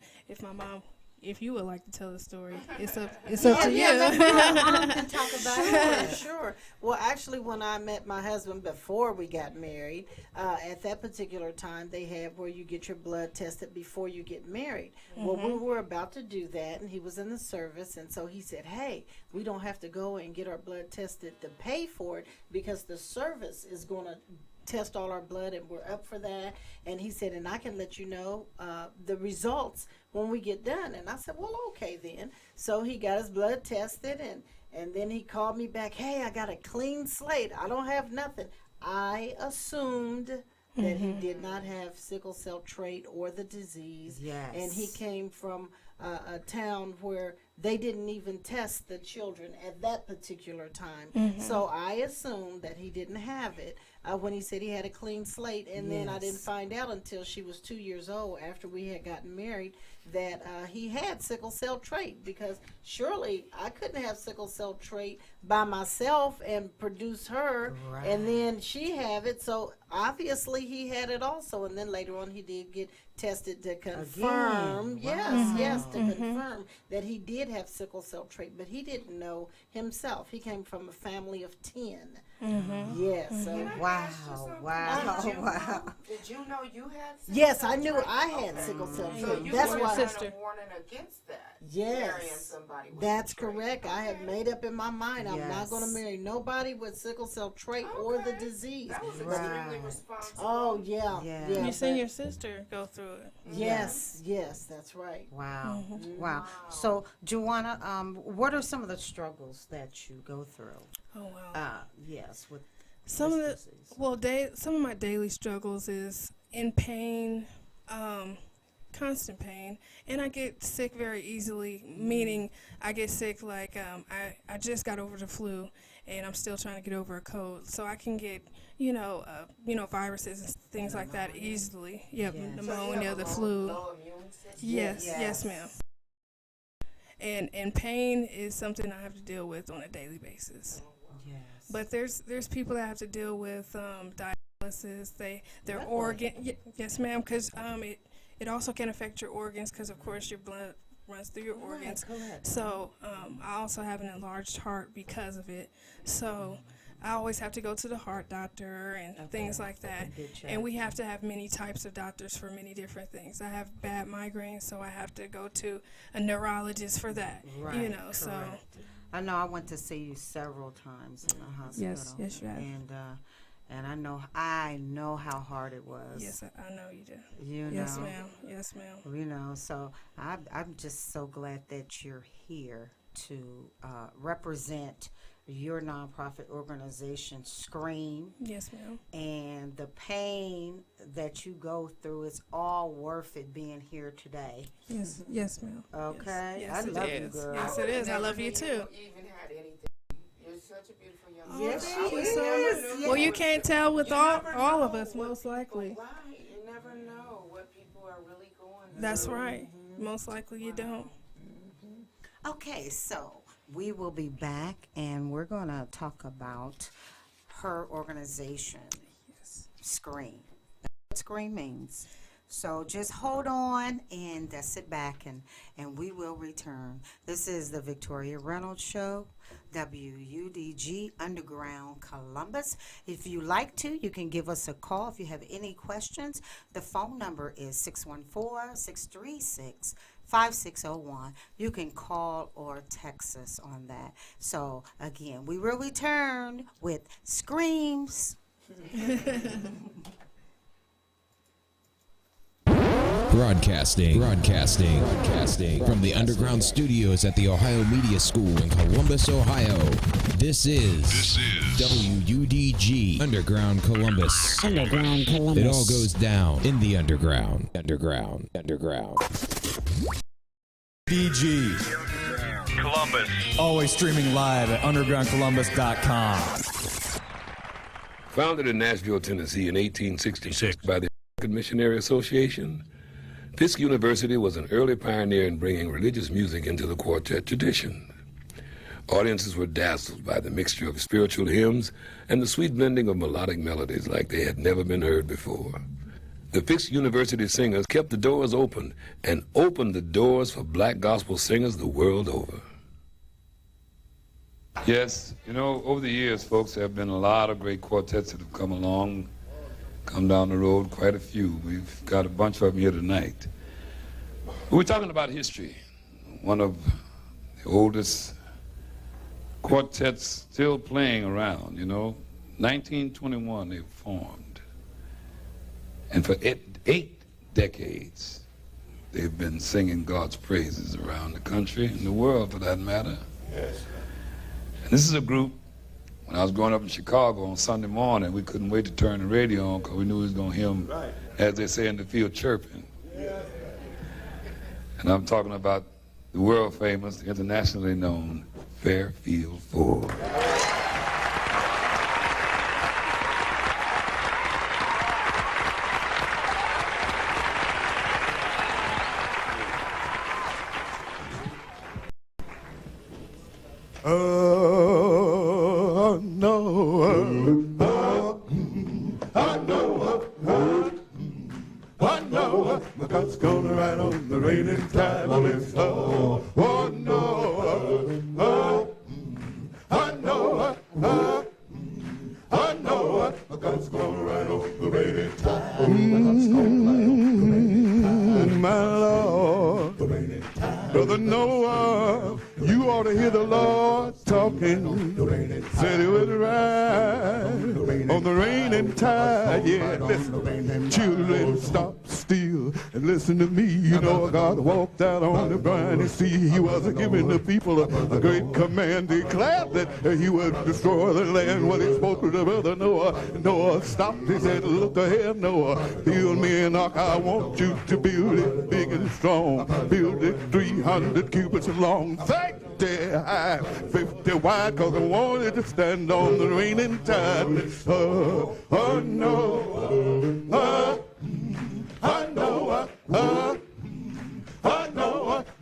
If you would like to tell the story, it's up to you. Can talk about it. Sure. Well, actually, when I met my husband before we got married, at that particular time, they had where you get your blood tested before you get married. Well, we were about to do that, and he was in the service, and so he said, "Hey, we don't have to go and get our blood tested to pay for it because the service is going to test all our blood, and we're up for that." And he said, "And I can let you know the results when we get done." And I said, "Well, okay then." So he got his blood tested, and then he called me back. "Hey, I got a clean slate. I don't have nothing." I assumed that he did not have sickle cell trait or the disease. Yes. And he came from a town where they didn't even test the children at that particular time. So I assumed that he didn't have it when he said he had a clean slate. And then I didn't Yes. find out until she was 2 years old after we had gotten married that he had sickle cell trait, because surely I couldn't have sickle cell trait by myself and produce her and then she have it. So obviously he had it also. And then later on he did get tested to confirm. Again. Yes, to confirm that he did have sickle cell trait, but he didn't know himself. He came from a family of 10. Yes. So Can I Wow, ask you something? wow, Did you wow. know- Did you know you had sickle yes, cell I knew trait? I had Okay. sickle cell So trait. you That's were why. kind of warning against that. Yes. Marrying somebody with That's the trait. correct. I had Okay. made up in my mind I'm not going to Yes. marry nobody with sickle cell trait or the Okay. disease. That was Right. extremely responsible. Oh yeah, Yeah. yeah. You seen but- your sister go through it. Yes, yes, that's right. Wow, wow. So, Joanna, what are some of the struggles that you go through? Oh wow. Yes, with Some of this the disease. some of my daily struggles is in pain, constant pain, and I get sick very easily. Meaning, I get sick like I just got over the flu, and I'm still trying to get over a cold. So I can get viruses and things like that easily. Yep, Yes. So you pneumonia, have the a flu. low immune system? Yes, Yes. yes, ma'am. And pain is something I have to deal with on a daily basis. Yes. But there's people that have to deal with dialysis. Their organ. Yes, ma'am. Because it also can affect your organs. Because of course your blood runs through your organs. correct. So I also have an enlarged heart because of it. So I always have to go to the heart doctor and things like that. Good check. And we have to have many types of doctors for many different things. I have bad migraines, so I have to go to a neurologist for that. Right, So. correct. I know I went to see you several times in the hospital. Yes, you have. And I know how hard it was. Yes, I know you do. You know. Yes, ma'am. Yes, ma'am. You know, so I'm just so glad that you're here to represent your nonprofit organization, S.C.R.E.A.M. Yes, ma'am. And the pain that you go through is all worth it being here today. Yes, yes, ma'am. Okay? Yes, I it love you, is. girl. Yes, it is. I love you too. You even had anything. You're such a beautiful young Yes, girl. she I would is. never know Well, you what- can't tell with you all never of know us, what most people- likely. Right. You never know what people are really going through. That's right. Most likely you don't. Okay, so we will be back and we're going to talk about her organization, S.C.R.E.A.M. What S.C.R.E.A.M means. So just hold on and sit back and we will return. This is the Victoria Reynolds Show, WUDG Underground Columbus. If you like to, you can give us a call if you have any questions. The phone number is 614-636-5601. You can call or text us on that. So again, we will return with Screams. Broadcasting from the underground studios at the Ohio Media School in Columbus, Ohio. This is WUDG Underground Columbus. Underground Columbus. It all goes down in the underground. BG Columbus. Always streaming live at undergroundcolumbus.com. Founded in Nashville, Tennessee in 1866 by the American Missionary Association, Fisk University was an early pioneer in bringing religious music into the quartet tradition. Audiences were dazzled by the mixture of spiritual hymns and the sweet blending of melodic melodies like they had never been heard before. The Fisk University singers kept the doors open and opened the doors for black gospel singers the world over. Yes, you know, over the years, folks, there have been a lot of great quartets that have come along, come down the road, quite a few. We've got a bunch of them here tonight. We're talking about history. One of the oldest quartets still playing around, you know. 1921 they formed. And for eight decades, they've been singing God's praises around the country and the world, for that matter. Yes. And this is a group, when I was growing up in Chicago on Sunday morning, we couldn't wait to turn the radio on because we knew we was going to hear them, as they say in the field, chirping. Yeah. And I'm talking about the world famous, internationally known Fairfield 4. God's gonna ride on the raining tide. Oh, it's oh, oh no, I know, God's gonna ride on the raining tide. My Lord, Brother Noah, you ought to hear the Lord talking. Said he would ride on the raining tide. Yeah, listen, children, stop still and listen to me. You know, God walked out on the briny sea. He wasn't giving the people a great command. Declared that he would destroy the land. What he spoke to the brother Noah. Noah stopped. He said, look ahead, Noah. Build me an ark. I want you to build it big and strong. Build it 300 cubits long. 30 high, 50 wide, cause I wanted to stand on the raining tide. Oh no, I know,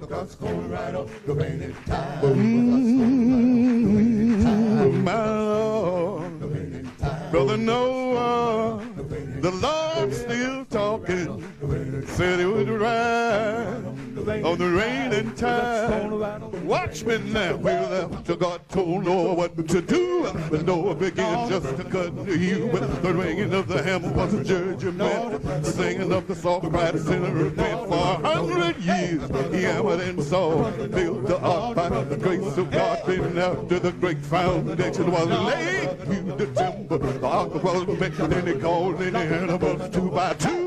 God's gonna ride on the raining tide. My Lord, Brother Noah, the Lord's still talking. Said he would ride on the raining tide. Watch me now. Well, after God told Noah what to do, but Noah began just to cut the hue. The ringing of the hammer was a judgment. The singing of the salt cried a sinner repent. For 100 years he hammered and saw, built the ark by the grace of God. Then after the great foundation was laid, to the timber, the ark was made. Then he called in the animals 2 by 2.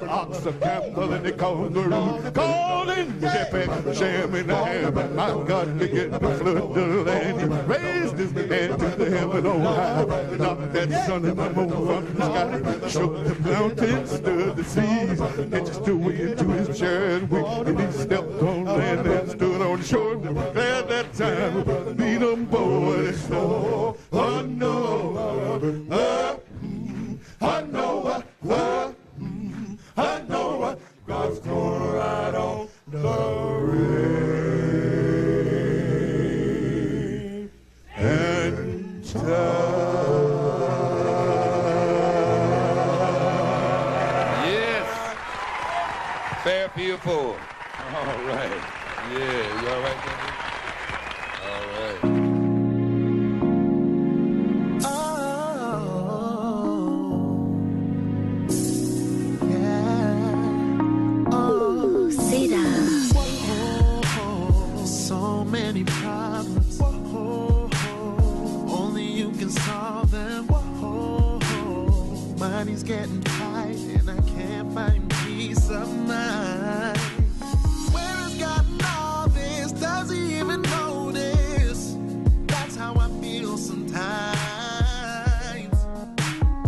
Ox of Campbell and the kangaroo, calling Jeppy, Shem and Ham. My God began to flood the land. He raised his hand to the heaven on high, knocked that sun and the moon from the sky, shook the mountains, stirred the seas, hitched the wind to his chariot wheel, and he stepped on land and stood on shore. At that time, beat them boys. Oh no, I know God's gonna ride on the rain and tide. Yes. Feel forward. All right. Yeah, you all right, baby? All right. So many problems. Only you can solve them. Money's getting tight and I can't find peace of mind. Where has gotten all this? Does he even notice? That's how I feel sometimes.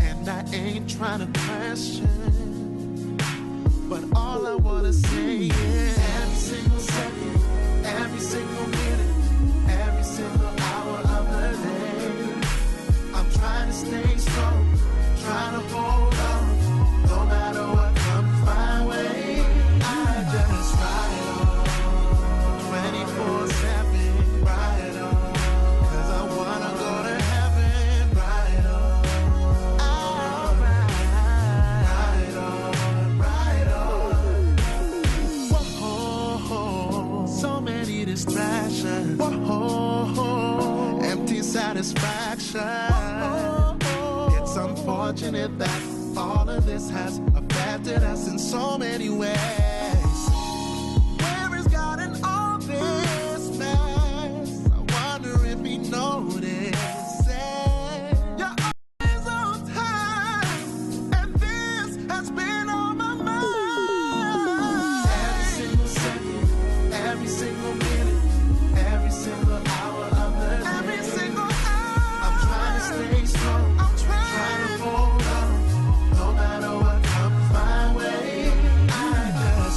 And I ain't trying to question, but all I wanna say is every single second, every single minute, every single hour of the day, I'm trying to stay strong, trying to hold on, no matter what comes my way. I just ride on, 24/7, ride on, 'cause I wanna go to heaven, ride on, I'll ride on, whoa, so many distractions, whoa, empty satisfaction. It's unfortunate that all of this has affected us in so many ways. Where has gotten all this mess? I wonder if he noticed. You're always on time, and this has been on my mind. Every single second, every single minute, every single hour of the day, every single hour, I'm trying to stay strong, I'm trying to hold on, no matter what comes my way. I just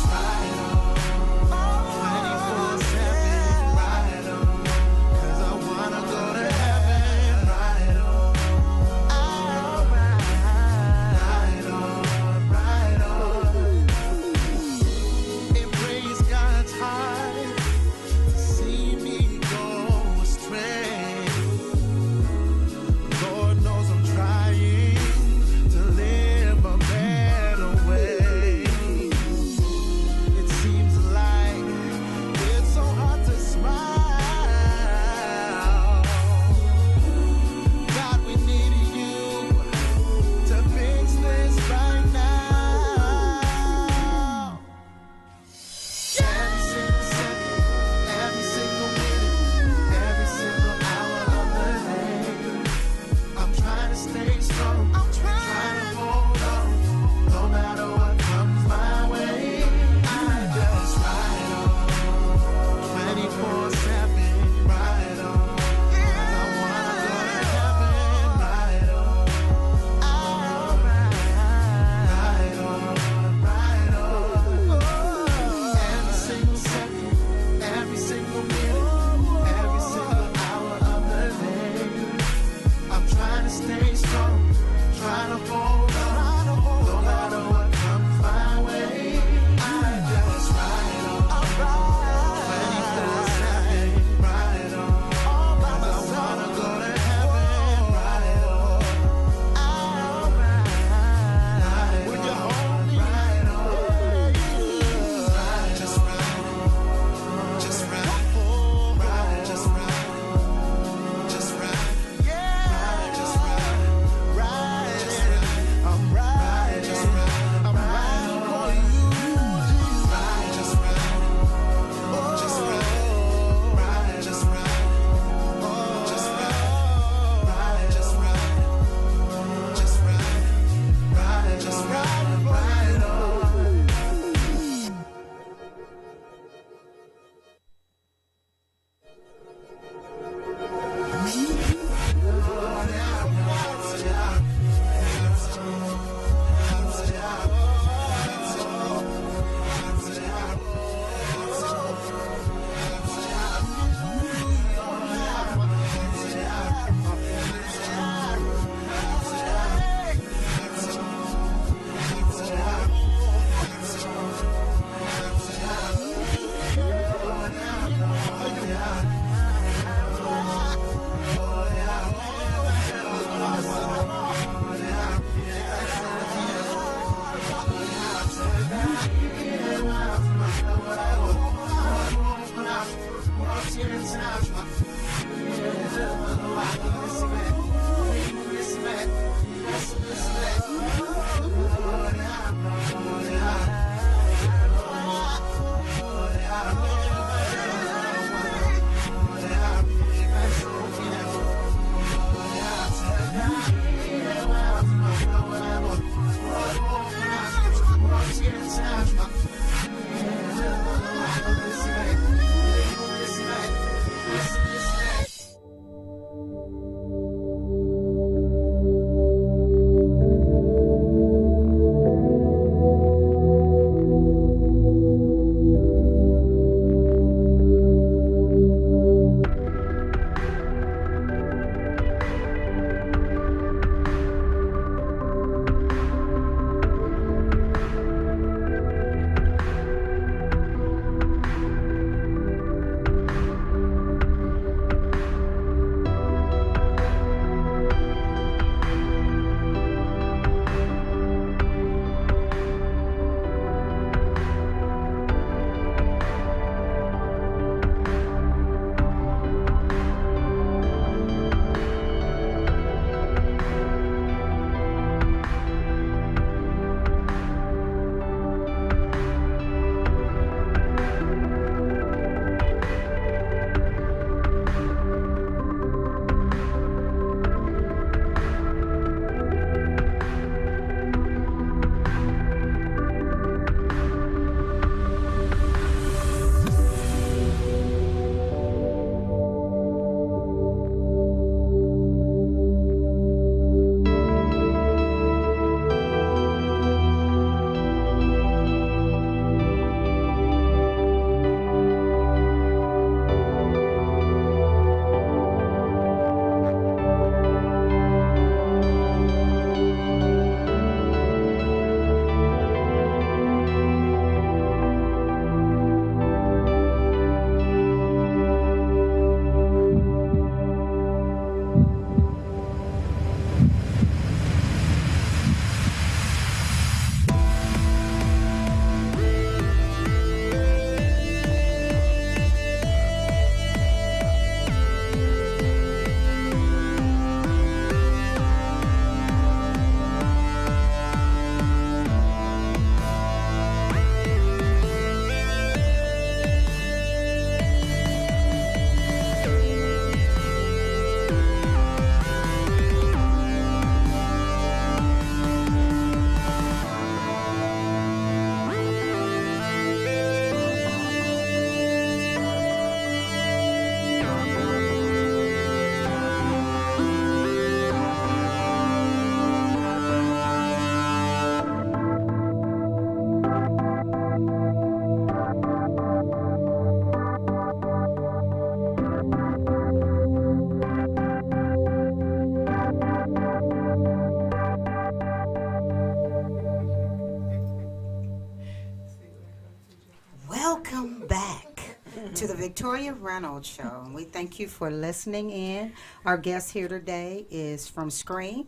Welcome back to the Victoria Reynolds Show. And we thank you for listening in. Our guest here today is from S.C.R.E.A.M,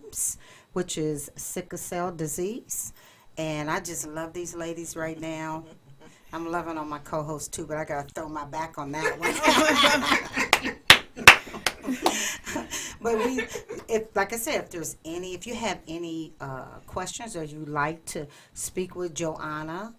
which is Sickle Cell disease. And I just love these ladies right now. I'm loving on my co-host too, but I gotta throw my back on that one. But like I said, if you have any questions or you'd like to speak with Joanna,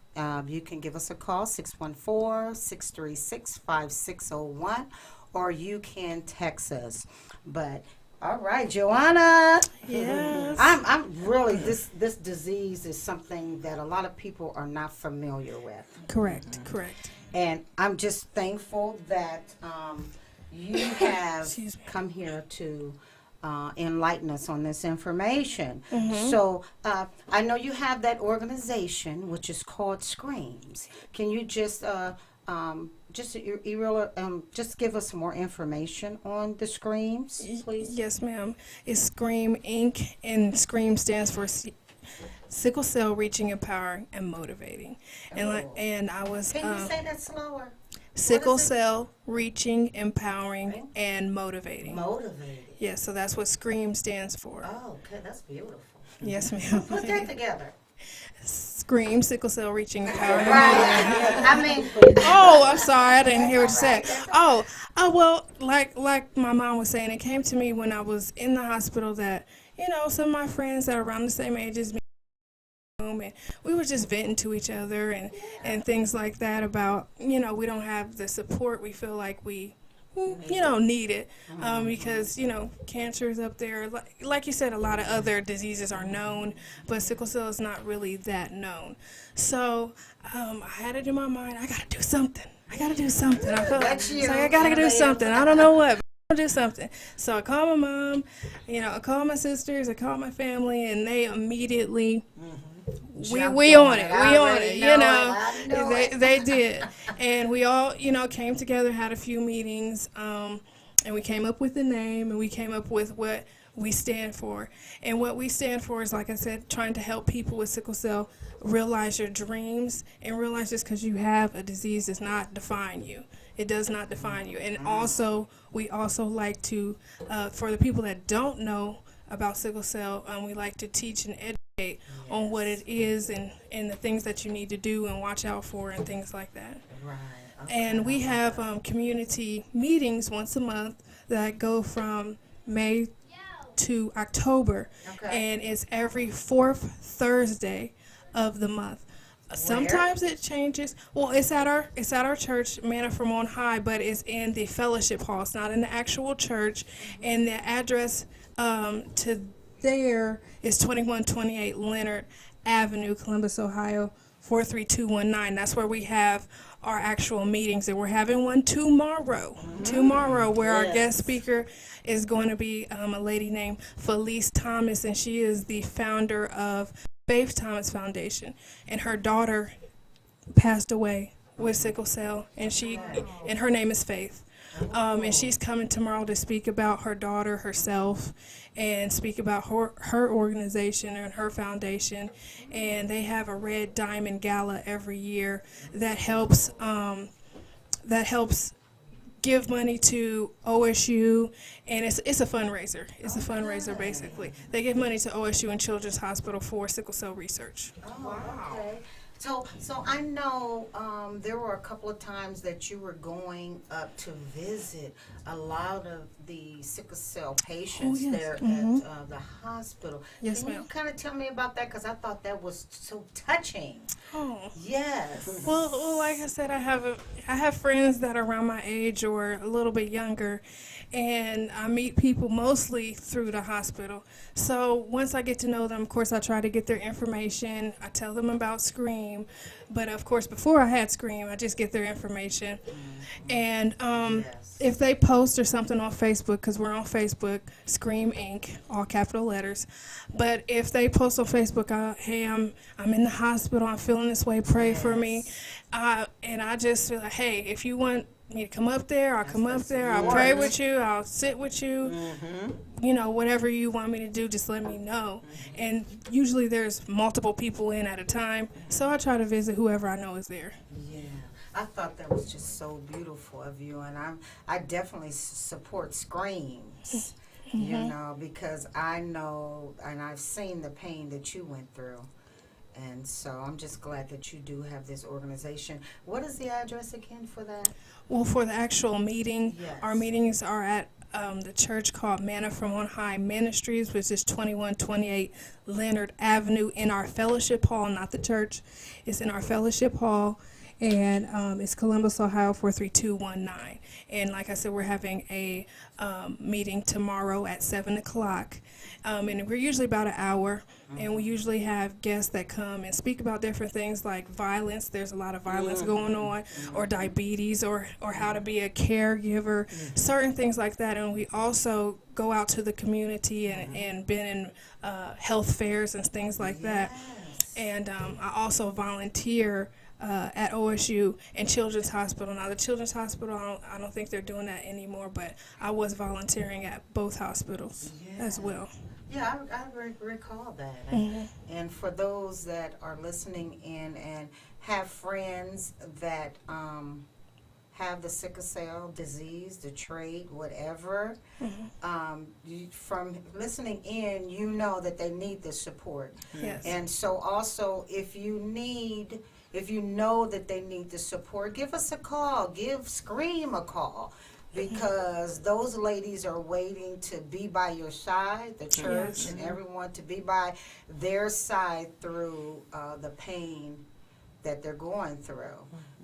you can give us a call, 614-636-5601, or you can text us. But all right, Joanna. Yes. I'm really this disease is something that a lot of people are not familiar with. Correct. And I'm just thankful that you have come here to enlighten us on this information. So I know you have that organization which is called S.C.R.E.A.M. Can you just give us some more information on the S.C.R.E.A.M, please? Yes, ma'am. It's S.C.R.E.A.M Inc. and S.C.R.E.A.M stands for Sickle Cell Reaching, Empowering, and Motivating. And I was. Can you say that slower? Sickle Cell Reaching, Empowering, and Motivating. Motivating. Yeah, so that's what S.C.R.E.A.M stands for. Oh, okay, that's beautiful. Yes, ma'am. Put that together. S.C.R.E.A.M, Sickle Cell Reaching, Empowering, Right. I mean. Oh, I'm sorry, I didn't hear what you said. Oh, well, like my mom was saying, it came to me when I was in the hospital that, some of my friends that are around the same age as me, and we were just venting to each other and things like that about, we don't have the support we feel like we, need it because, cancer is up there. Like you said, a lot of other diseases are known, but sickle cell is not really that known. So I had it in my mind, I got to do something. I felt like I got to do something. I don't know what, but I'm gonna do something. So I called my mom, I called my sisters, I called my family, and they immediately... We on it, they did. And we all, came together, had a few meetings, and we came up with the name, and we came up with what we stand for. And what we stand for is, like I said, trying to help people with sickle cell realize your dreams and realize just because you have a disease does not define you. It does not define you. And also, we also like to, for the people that don't know about sickle cell, we like to teach and educate on what it is and the things that you need to do and watch out for and things like that. Right. Okay. And we have community meetings once a month that go from May to October. Okay. And it's every fourth Thursday of the month. Sometimes it changes. Well, it's at our church, Manna from on High, but it's in the fellowship hall. It's not in the actual church. And the address to there is 2128 Leonard Avenue, Columbus, Ohio, 43219. That's where we have our actual meetings, and we're having one tomorrow. Where our guest speaker is going to be a lady named Felice Thomas, and she is the founder of Faith Thomas Foundation, and her daughter passed away with sickle cell, and her name is Faith. And she's coming tomorrow to speak about her daughter, herself, and speak about her organization and her foundation. And they have a Red Diamond Gala every year that helps give money to OSU, and it's a fundraiser. It's a fundraiser, basically. They give money to OSU and Children's Hospital for sickle cell research. Oh, okay. So I know there were a couple of times that you were going up to visit a lot of the sickle cell patients there at the hospital. Yes, Can ma'am. you kind of tell me about that? Because I thought that was so touching. Oh. Yes. Well, like I said, I have friends that are around my age or a little bit younger, and I meet people mostly through the hospital. So once I get to know them, of course, I try to get their information. I tell them about S.C.R.E.A.M. But, of course, before I had S.C.R.E.A.M, I just get their information. And if they post or something on Facebook, because we're on Facebook, S.C.R.E.A.M Inc., all capital letters. But if they post on Facebook, hey, I'm in the hospital, I'm feeling this way, pray for me. And I just feel like, hey, if you want me to come up there, I'll come up there, I'll pray with you, I'll sit with you. Whatever you want me to do, just let me know. And usually there's multiple people in at a time, so I try to visit whoever I know is there. Yeah. I thought that was just so beautiful of you, and I definitely support screams, you know, because I know and I've seen the pain that you went through. And so I'm just glad that you do have this organization. What is the address again for that? Well, for the actual meeting, Yes. our meetings are at the church called Manna from On High Ministries, which is 2128 Leonard Avenue in our fellowship hall, not the church. It's in our fellowship hall, and it's Columbus, Ohio 43219. And like I said, we're having a meeting tomorrow at 7 o'clock. And we're usually about an hour, and we usually have guests that come and speak about different things like violence. There's a lot of violence going on, or diabetes, or how to be a caregiver, certain things like that. And we also go out to the community and been in health fairs and things like that. And I also volunteer at OSU and Children's Hospital. Now, the Children's Hospital, I don't think they're doing that anymore, but I was volunteering at both hospitals as well. Yeah, I recall that. And for those that are listening in and have friends that have the sickle cell disease, the trait, whatever, from listening in, you know that they need the support. Yes. And so also, if you know that they need the support, give us a call. Give S.C.R.E.A.M a call. Because those ladies are waiting to be by your side, the church and everyone to be by their side through the pain that they're going through.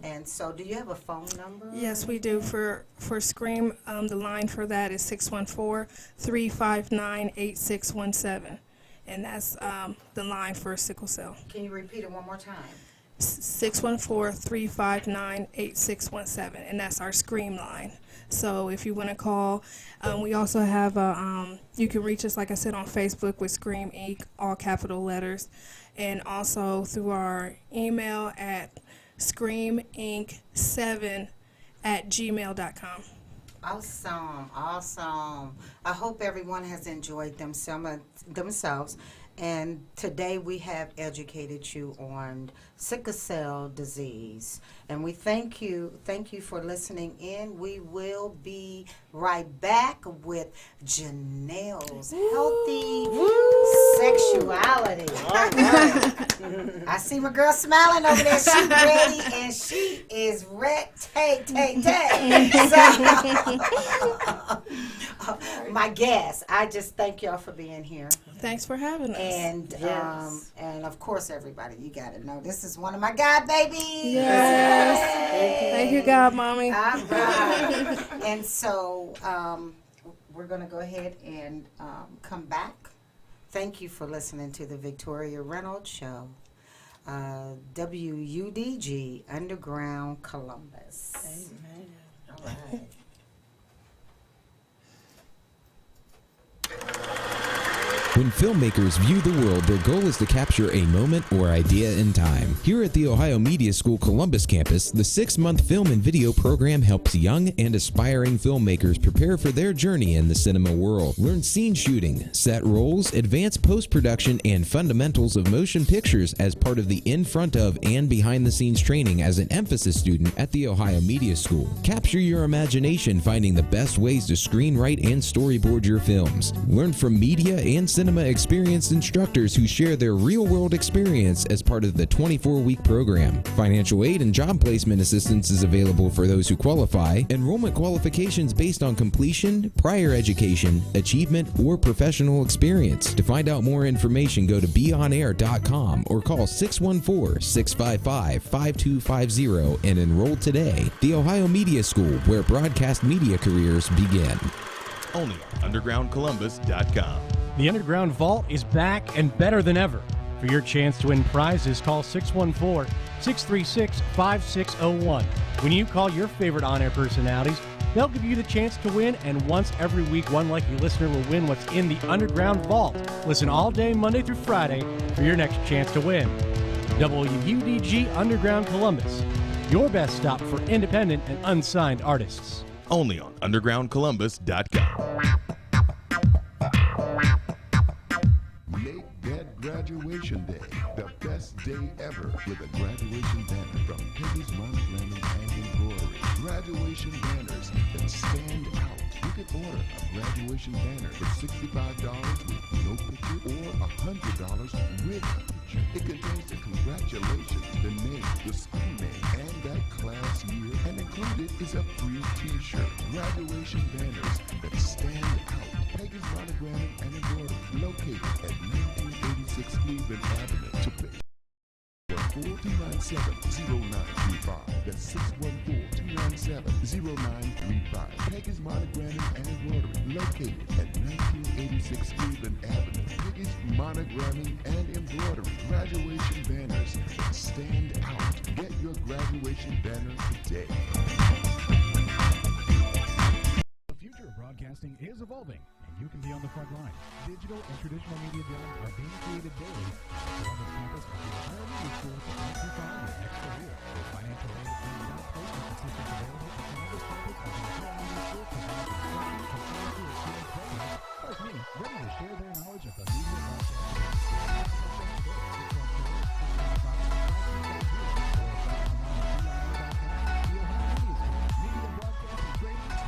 And so, do you have a phone number? Yes, we do. For S.C.R.E.A.M, the line for that is 614-359-8617. And that's the line for sickle cell. Can you repeat it one more time? 614-359-8617, and that's our S.C.R.E.A.M line. So if you want to call, we also have you can reach us, like I said, on Facebook with S.C.R.E.A.M Inc., all capital letters, and also through our email at SCREAMinc7@gmail.com. Awesome. I hope everyone has enjoyed themselves. And today we have educated you on sickle cell disease. And we thank you for listening in. We will be right back with Jannell's healthy sexuality. All right. I see my girl smiling over there. She's ready, and she is ready. So, my guest, I just thank y'all for being here. Thanks for having us. And and of course, everybody, you got to know this is one of my God babies. Yes. Thank you, God, Mommy. All right. And so we're going to go ahead and come back. Thank you for listening to the Victoria Reynolds Show. WUDG Underground Columbus. Amen. All right. When filmmakers view the world, their goal is to capture a moment or idea in time. Here at the Ohio Media School Columbus campus, the 6-month film and video program helps young and aspiring filmmakers prepare for their journey in the cinema world. Learn scene shooting, set roles, advanced post-production, and fundamentals of motion pictures as part of the in front of and behind the scenes training as an emphasis student at the Ohio Media School. Capture your imagination finding the best ways to screenwrite and storyboard your films. Learn from media and cinema experienced instructors who share their real-world experience as part of the 24-week program. Financial aid and job placement assistance is available for those who qualify. Enrollment qualifications based on completion, prior education, achievement, or professional experience. To find out more information, go to beonair.com or call 614-655-5250 and enroll today. The Ohio Media School, where broadcast media careers begin. Only on undergroundcolumbus.com. The Underground Vault is back and better than ever. For your chance to win prizes, call 614-636-5601. When you call your favorite on-air personalities, they'll give you the chance to win, and once every week, one lucky listener will win what's in the Underground Vault. Listen all day, Monday through Friday, for your next chance to win. WUDG Underground Columbus, your best stop for independent and unsigned artists. Only on undergroundcolumbus.com. Make that graduation day the best day ever with a graduation banner from Peggy's Monogramming and Embroidery. Graduation banners that stand out. You can order a graduation banner for $65 with no picture or $100 with a picture. It contains the congratulations, the name, the school name, and that class year. And included is a free t-shirt. Graduation banners that stand out. Peggy's Monogramming and Embroidery, located at 1986 Cleveland Avenue. To pick 427-0935. That's 614-297-0935. Peggy's Monogramming and Embroidery, located at 1986 Cleveland Avenue. Peggy's Monogramming and Embroidery, graduation banners that stand out. Get your graduation banner today. The future of broadcasting is evolving, and you can be on the front line. Digital and traditional media jobs are being created daily at Columbus campus of the Ohio Media School to help you find your next career. With financial aid and job placement assistance available at Columbus campus of the Ohio Media School, provides instruction for career experience programs like me, ready to share their knowledge of the media broadcasting training starts here.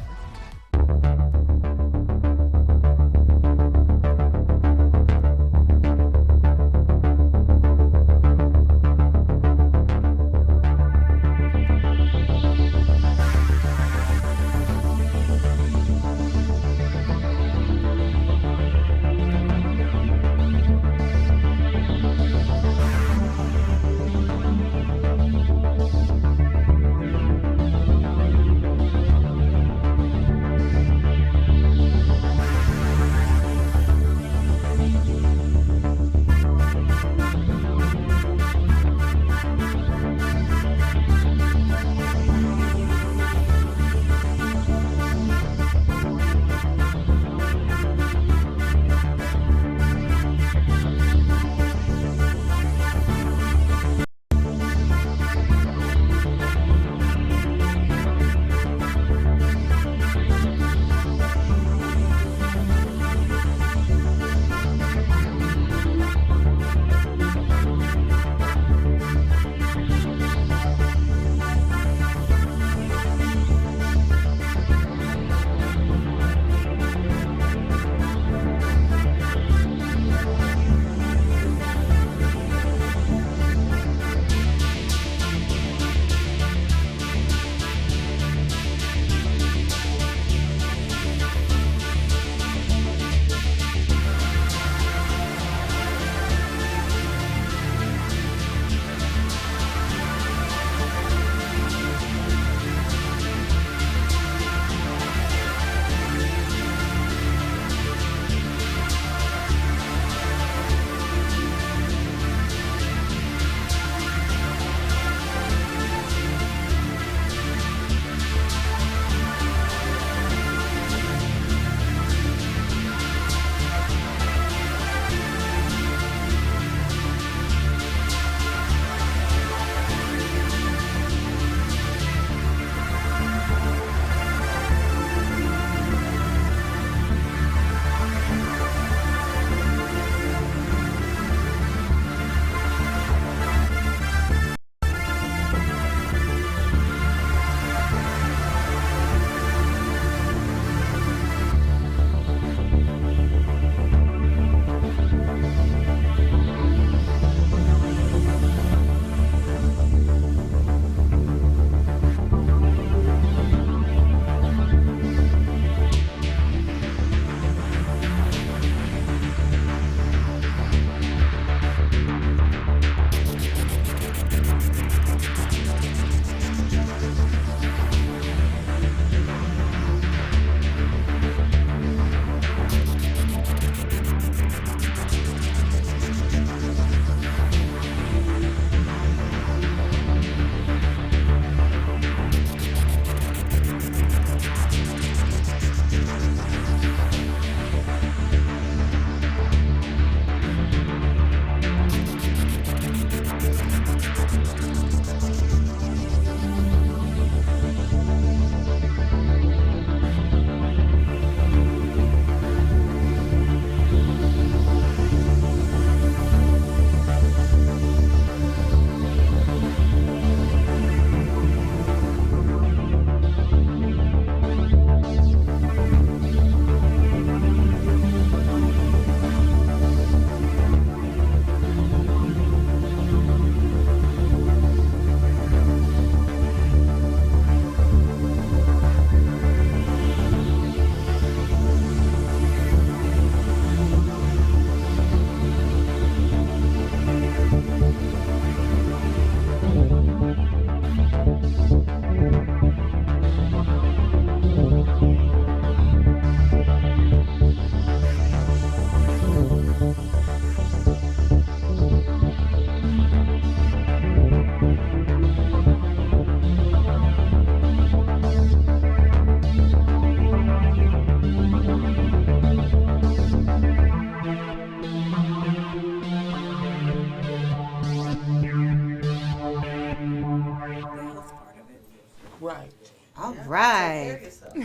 All Yeah, right. take care of yourself.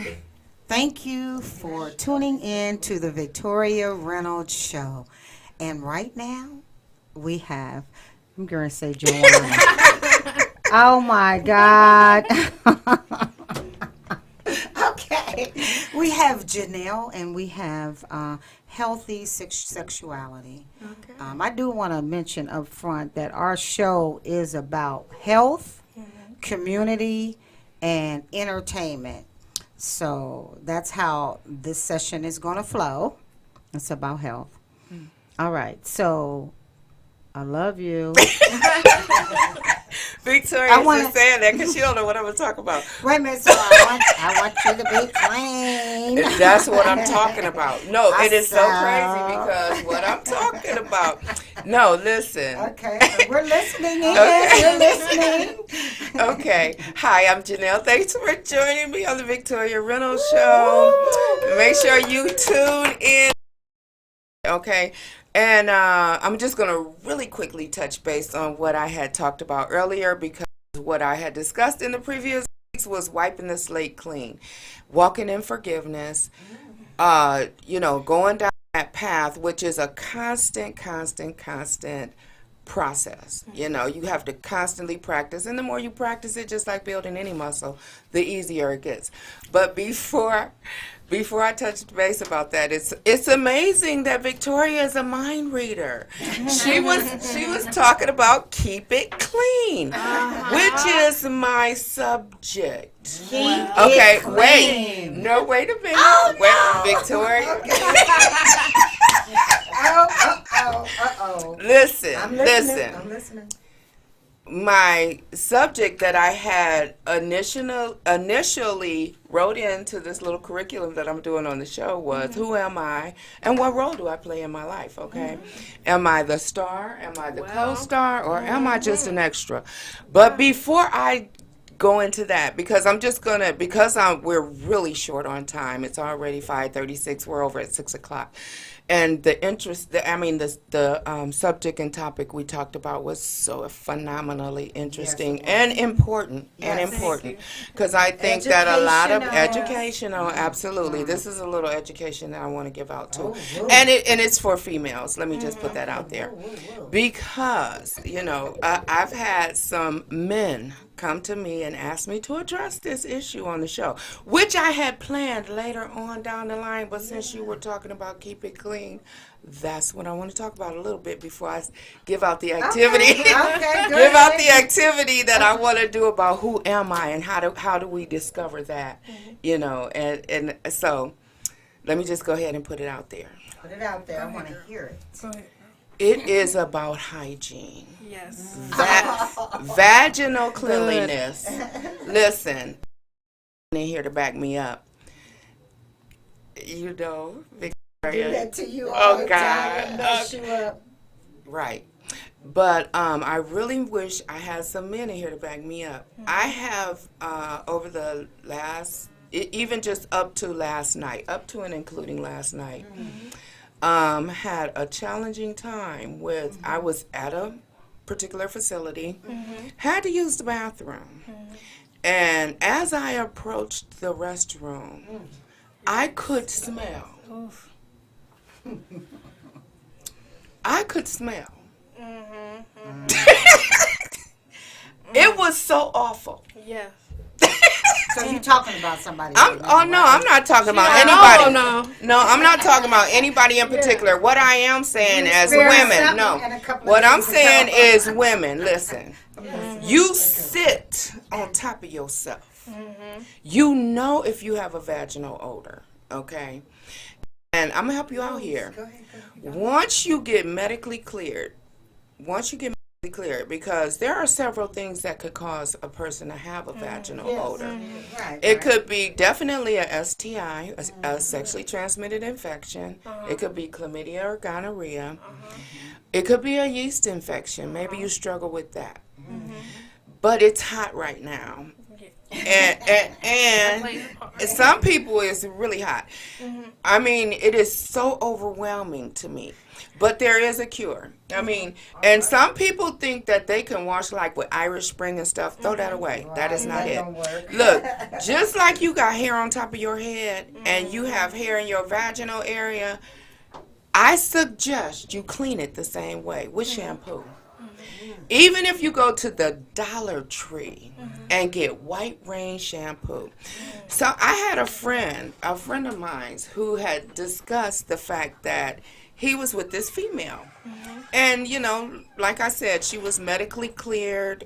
Thank you for tuning in to the Victoria Reynolds Show. And right now, we have, I'm going to say Joanna. Oh my God. Okay. We have Jannell and we have healthy sexuality. Okay. I do want to mention up front that our show is about health, community, and entertainment. So that's how this session is going to flow. It's about health. All right. So I love you. Victoria's just saying that because she don't know what I'm going to talk about. Wait a minute. So I want you to be clean. That's what I'm talking about. No, it is so crazy because what I'm talking about. No, listen. Okay. We're listening in. Okay. We're listening. Okay. Hi, I'm Jannell. Thanks for joining me on the Victoria Reynolds Show. Make sure you tune in. Okay. And I'm just going to really quickly touch base on what I had talked about earlier, because what I had discussed in the previous weeks was wiping the slate clean, walking in forgiveness, going down that path, which is a constant process. You have to constantly practice, and the more you practice it, just like building any muscle, the easier it gets. But before I touch base about that, it's amazing that Victoria is a mind reader. She was talking about keep it clean, which is my subject. Okay, wait. No, wait a minute. Oh, wait, no. Victoria. Uh-oh. Listen. I'm listening. My subject that I had initially wrote into this little curriculum that I'm doing on the show was who am I and what role do I play in my life, okay? Am I the star? Am I the co-star? Or am I just an extra? But before I go into that, because we're really short on time. It's already 5:36. We're over at 6:00. And the subject and topic we talked about was so phenomenally interesting and important, because I think that a lot of educational, absolutely. This is a little education that I want to give out too, and it's for females. Let me just put that out there, because I've had some men come to me and ask me to address this issue on the show, which I had planned later on down the line, but since you were talking about keep it clean, that's what I want to talk about a little bit before I give out the activity. Okay, give out the activity that I want to do about who am I and how do we discover that, and so let me just go ahead and put it out there. Put it out there. I want to hear it. Go ahead. It is about hygiene. Yes. Vaginal cleanliness. Listen, in here to back me up. Victoria. Do that to you all the time. Mess you up. Right. But I really wish I had some men in here to back me up. I have, over the last, even just up to and including last night, had a challenging time with, I was at a particular facility, had to use the bathroom. And as I approached the restroom, I could smell. I could smell. It was so awful. Yeah. So you're talking about somebody? I'm not talking about anybody. No, I'm not talking about anybody in particular. What I am saying as women, what I'm saying is women, listen. You sit on top of yourself. You know if you have a vaginal odor, okay? And I'm going to help you out here. Go ahead. Once you get medically cleared, because there are several things that could cause a person to have a vaginal odor. It could be definitely a STI, a sexually transmitted infection. It could be chlamydia or gonorrhea. It could be a yeast infection. Maybe you struggle with that. But it's hot right now. And some people it's really hot. I mean, it is so overwhelming to me. But there is a cure. I mean, and some people think that they can wash like with Irish Spring and stuff. Throw that away. That is not it. Look, just like you got hair on top of your head and you have hair in your vaginal area, I suggest you clean it the same way with shampoo. Even if you go to the Dollar Tree and get White Rain shampoo. So I had a friend of mine, who had discussed the fact that he was with this female. And, you know, like I said, she was medically cleared.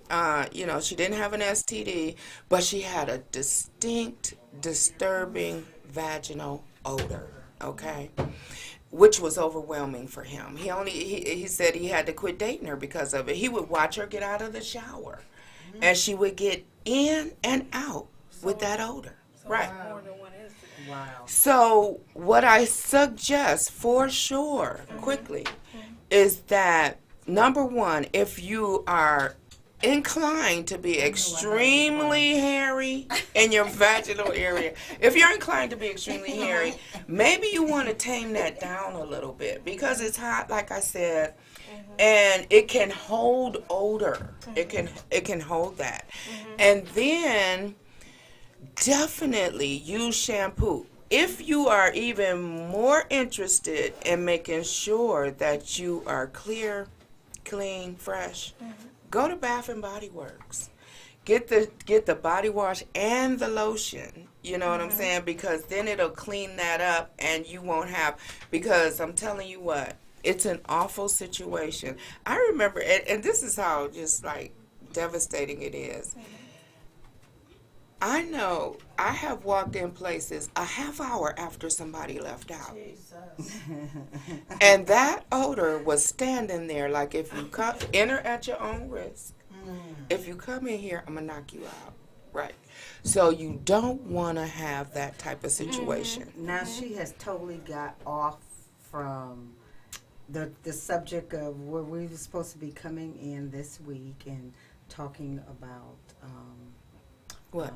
You know, she didn't have an STD, but she had a distinct, disturbing vaginal odor, okay? Which was overwhelming for him. He said he had to quit dating her because of it. He would watch her get out of the shower, and she would get in and out with that odor. Right. Wow. So what I suggest for sure, quickly, is that, number one, if you are inclined to be extremely hairy in your vaginal area, if you're inclined to be extremely hairy, maybe you want to tame that down a little bit, because it's hot, like I said, and it can hold odor. It can hold that. And then definitely use shampoo. If you are even more interested in making sure that you are clear, clean, fresh, go to Bath and Body Works. Get the body wash and the lotion. You know what I'm saying? Because then it'll clean that up, and you won't have, because I'm telling you what, it's an awful situation. I remember, and this is how just like devastating it is. I know I have walked in places a half hour after somebody left out. And that odor was standing there, like, if you enter at your own risk. If you come in here, I'm going to knock you out. Right. So you don't want to have that type of situation. Now she has totally got off from the subject of where we were supposed to be coming in this week and talking about what?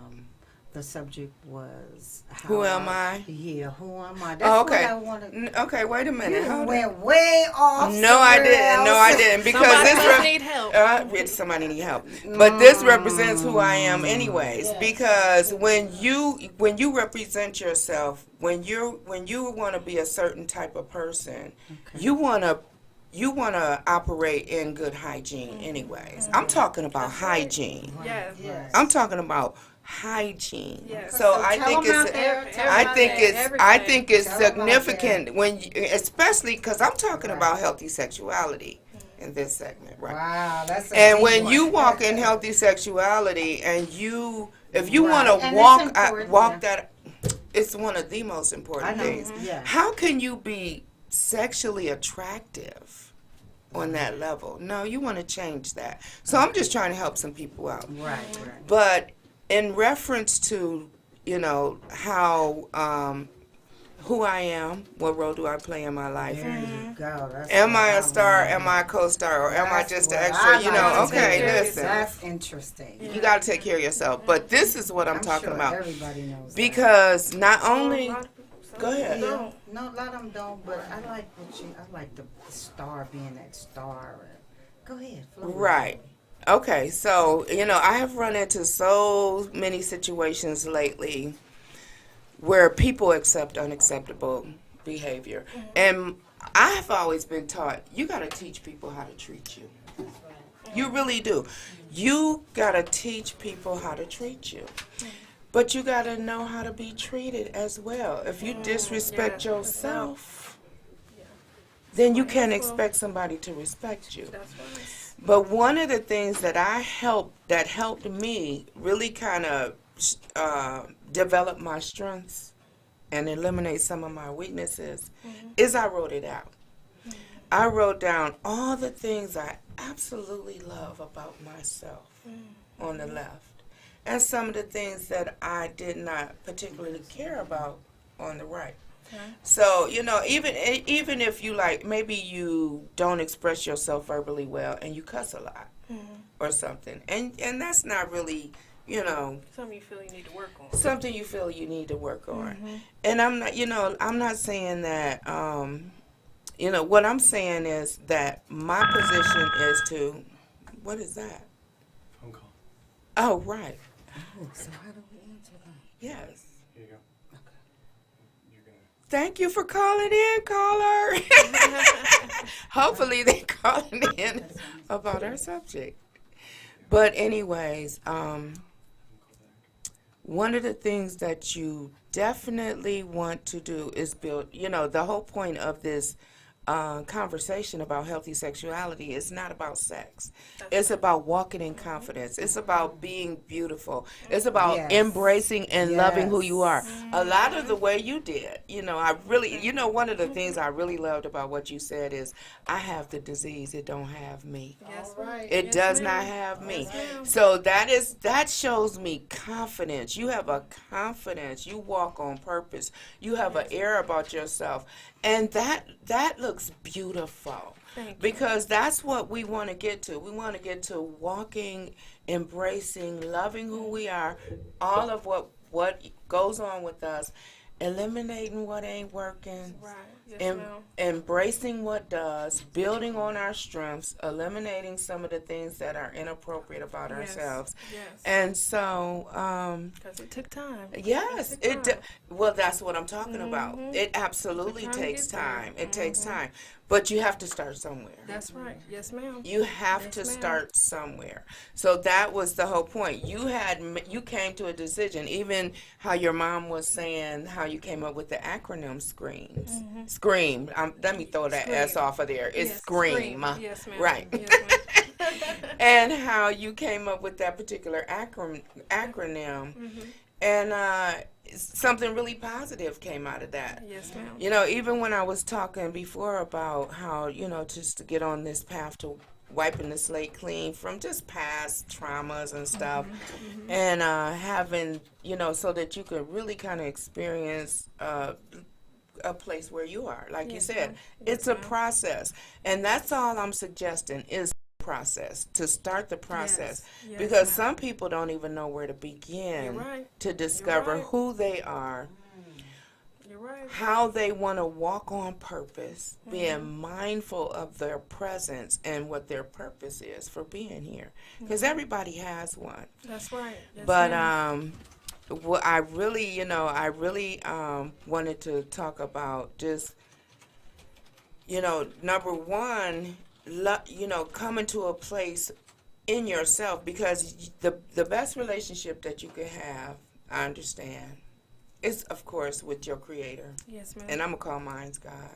The subject was who am I? Yeah, who am I? That's okay. What I wanted. Okay, wait a minute. You went way off. No, I didn't. No, I didn't. Because somebody need help. Somebody need help. But this represents who I am, anyways. Yes. Because when you represent yourself, when you want to be a certain type of person, you want to operate in good hygiene, anyways. I'm talking about hygiene. Yes. I'm talking about hygiene. Yes. So I think it's significant especially because I'm talking about healthy sexuality in this segment, right? Wow, that's a and deep when one. you walk in healthy sexuality, and if you want to walk that, it's one of the most important things. Yeah. How can you be sexually attractive on that level? No, you want to change that. So I'm just trying to help some people out. Right. But in reference to, you know, how, who I am, what role do I play in my life? There you go. That's am I a star? Am I a co-star? Or am I just an extra? You know, okay, listen. That's interesting. You got to take care of yourself. But this is what I'm talking sure about. Everybody knows because that. Not only... Go ahead. No, a lot of them don't, but I like the star being that star. Go ahead. Right. Okay, so, you know, I have run into so many situations lately where people accept unacceptable behavior. And I have always been taught, you got to teach people how to treat you. You really do. You got to teach people how to treat you. But you got to know how to be treated as well. If you disrespect yourself, then you can't expect somebody to respect you. But one of the things that helped me really kind of develop my strengths and eliminate some of my weaknesses is I wrote it out. I wrote down all the things I absolutely love about myself on the left, and some of the things that I did not particularly care about on the right. So, you know, even if you maybe you don't express yourself verbally well and you cuss a lot or something, and that's not really, you know, something you feel you need to work on. Something you feel you need to work on. And I'm not saying that You know, what I'm saying is that my position is to, what is that? Phone call. Oh, right. Oh, so how do we answer that? Yes. Here you go. Thank you for calling in, caller. Hopefully they're calling in about our subject. But anyways, one of the things that you definitely want to do is build, you know, the whole point of this conversation about healthy sexuality is not about sex. It's about walking in confidence. It's about being beautiful. It's about Yes. embracing and loving who you are. Yes. A lot of the way you did, you know, I really, you know, one of the things I really loved about what you said is, I have the disease, it don't have me. Yes, right. It does not have me. So that shows me confidence. You have a confidence. You walk on purpose. You have an air about yourself. And that looks beautiful. Because that's what we want to get to. We want to get to walking, embracing, loving who we are, all of what goes on with us, eliminating what ain't working, embracing what does, building on our strengths, eliminating some of the things that are inappropriate about ourselves. And so, because it took time. Yes, well, that's what I'm talking about. It absolutely takes time. It takes time. But you have to start somewhere. That's right. Yes, ma'am. You have to start somewhere. So that was the whole point. You came to a decision. Even how your mom was saying how you came up with the acronym SCREAMs. SCREAM. Let me throw that S off of there. It's SCREAM. Yes, ma'am. Right. Yes, ma'am. And how you came up with that particular acronym. And something really positive came out of that. Yes, ma'am. You know, even when I was talking before about how, you know, just to get on this path to wiping the slate clean from just past traumas and stuff, and having, you know, so that you could really kind of experience a place where you are. Like you said, it's a process. And that's all I'm suggesting is process, to start the process. Because some people don't even know where to begin to discover who they are, how they want to walk on purpose, being mindful of their presence and what their purpose is for being here. Because everybody has one. That's right. Yes, but what I really wanted to talk about just, you know, number one, you know, coming to a place in yourself, because the best relationship that you could have, I understand, is of course with your Creator. Yes, ma'am. And I'm gonna call mine God.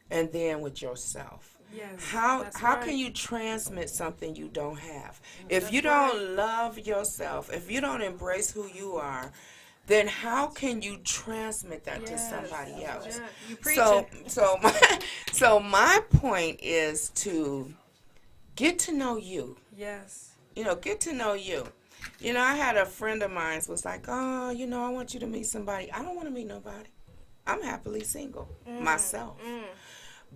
And then with yourself. Yes. How can you transmit something you don't have? If you don't love yourself, if you don't embrace who you are, then how can you transmit that to somebody else? So my point is to get to know you. Yes. You know, get to know you. You know, I had a friend of mine was like, oh, you know, I want you to meet somebody. I don't want to meet nobody. I'm happily single myself.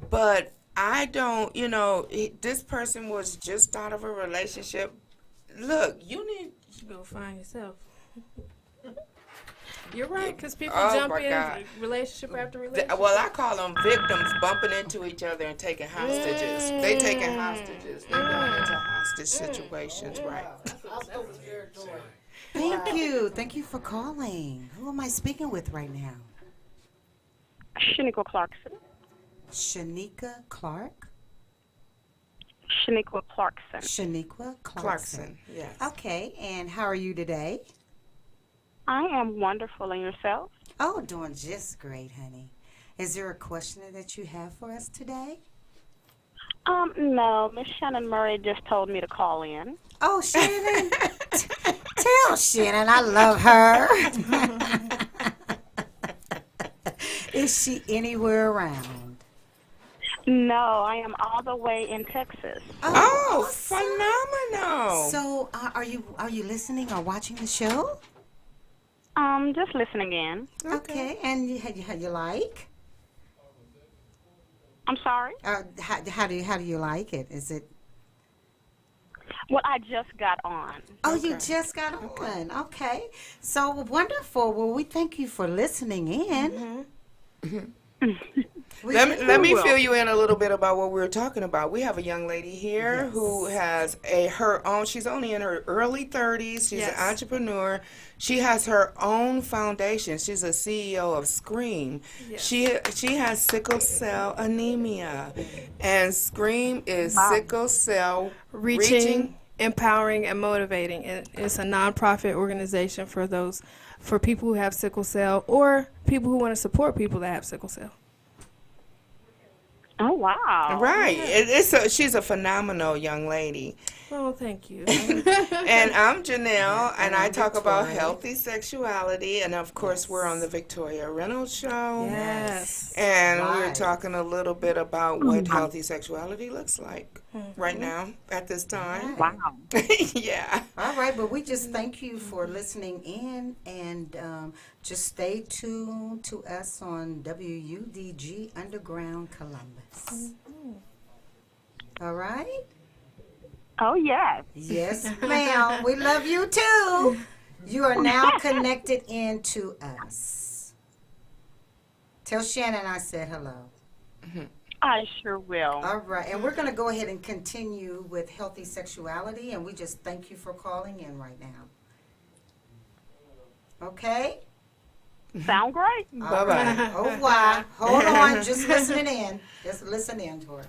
But I don't, you know, this person was just out of a relationship. Look, you need to go find yourself. You're right, because people Oh, jump my in God. relationship after relationship. Well, I call them victims bumping into each other and taking hostages. They taking hostages. They going into hostage situations, right? Thank you. Thank you for calling. Who am I speaking with right now? Shaniqua Clarkson. Shanika Clark? Shaniqua Clarkson. Shaniqua Clarkson. Yes. Okay, and how are you today? I am wonderful, and yourself? Oh, doing just great, honey. Is there a question that you have for us today? No. Miss Shannon Murray just told me to call in. Oh, Shannon. Tell Shannon I love her. Is she anywhere around? No, I am all the way in Texas. Oh, phenomenal. So, are you listening or watching the show? Just listening in. Okay, and how you like? I'm sorry? How do you like it? Is it? Well, I just got on. Oh, you just got on. Okay. So wonderful. Well, we thank you for listening in. Let me fill you in a little bit about what we were talking about. We have a young lady here who has her own. She's only in her early 30s. She's an entrepreneur. She has her own foundation. She's a CEO of S.C.R.E.A.M. She has sickle cell anemia, and S.C.R.E.A.M is sickle cell reaching, empowering, and motivating. It's a nonprofit organization for people who have sickle cell or people who want to support people that have sickle cell. Oh, wow. Right. She's a phenomenal young lady. Oh, thank you. And I'm Jannell, and I talk about healthy sexuality. And, of course, we're on the Victoria Reynolds show. Yes. And we're talking a little bit about what healthy sexuality looks like right now at this time. Wow. Yeah. All right, but we just thank you for listening in, and just stay tuned to us on WUDG Underground Columbus. All right? Oh, yes. Yes, ma'am. We love you too. You are now connected into us. Tell Shannon I said hello. I sure will. All right, and we're going to go ahead and continue with healthy sexuality, and we just thank you for calling in right now. Okay? Sound great. Bye-bye. Au revoir. Hold on, just listening in. Just listen in to her.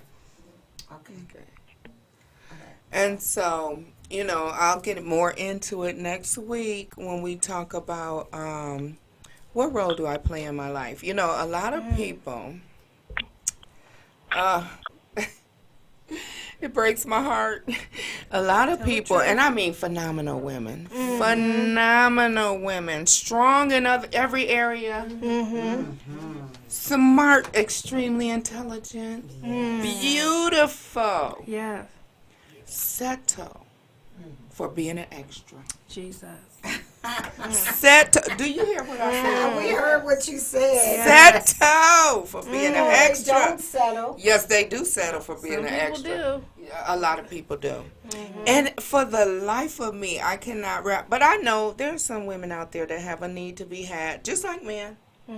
Okay. And so, I'll get more into it next week when we talk about what role do I play in my life. A lot of people, it breaks my heart. A lot of people, and I mean phenomenal women, strong in every area, smart, extremely intelligent, beautiful. Yeah. Settle for being an extra. Jesus. Settle. Do you hear what I said? We heard what you said. Settle for being an extra. They don't settle. Yes, they do settle for being an extra. Do. A lot of people do. And for the life of me, I cannot rap. But I know there's some women out there that have a need to be had, just like men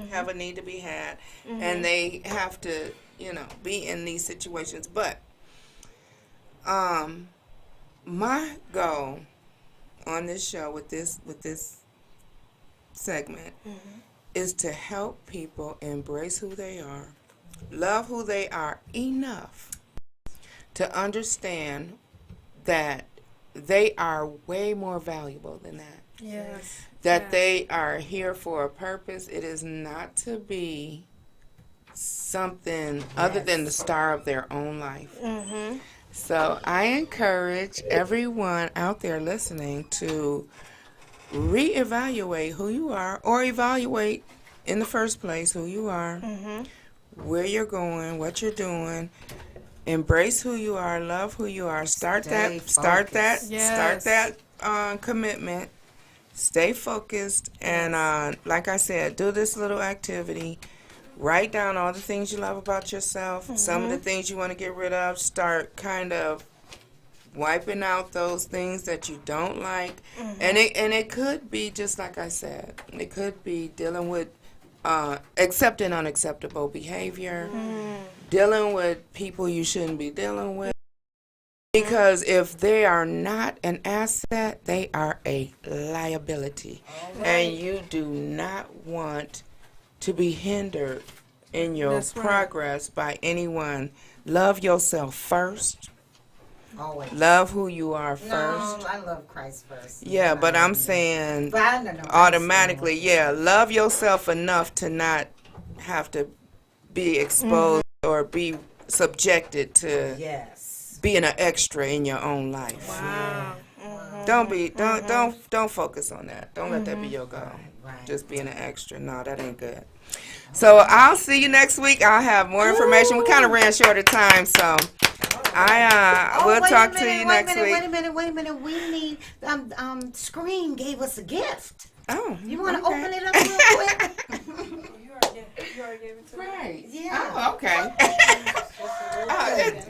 have a need to be had. And they have to, be in these situations. But my goal on this show with this segment is to help people embrace who they are, love who they are enough to understand that they are way more valuable than that. Yes. That they are here for a purpose. It is not to be something other than the star of their own life. So I encourage everyone out there listening to reevaluate who you are, or evaluate in the first place who you are, where you're going, what you're doing. Embrace who you are, love who you are. Start that commitment. Stay focused, and like I said, do this little activity. Write down all the things you love about yourself, some of the things you want to get rid of. Start kind of wiping out those things that you don't like. And it could be, just like I said, it could be dealing with accepting unacceptable behavior, dealing with people you shouldn't be dealing with. Because if they are not an asset, they are a liability. And you do not want to be hindered in your progress by anyone. Love yourself first. Always. Love who you are first. No, I love Christ first. Yeah, but I'm saying no, automatically, love yourself enough to not have to be exposed or be subjected to being an extra in your own life. Wow. Don't focus on that. Don't let that be your goal. Just being an extra. No, that ain't good. So I'll see you next week. I'll have more information. We kind of ran short of time, so we'll talk to you next week. Wait a minute. We need S.C.R.E.A.M gave us a gift. Oh, you want to open it up real quick? You already gave it to me. Right. Yeah. Oh, okay.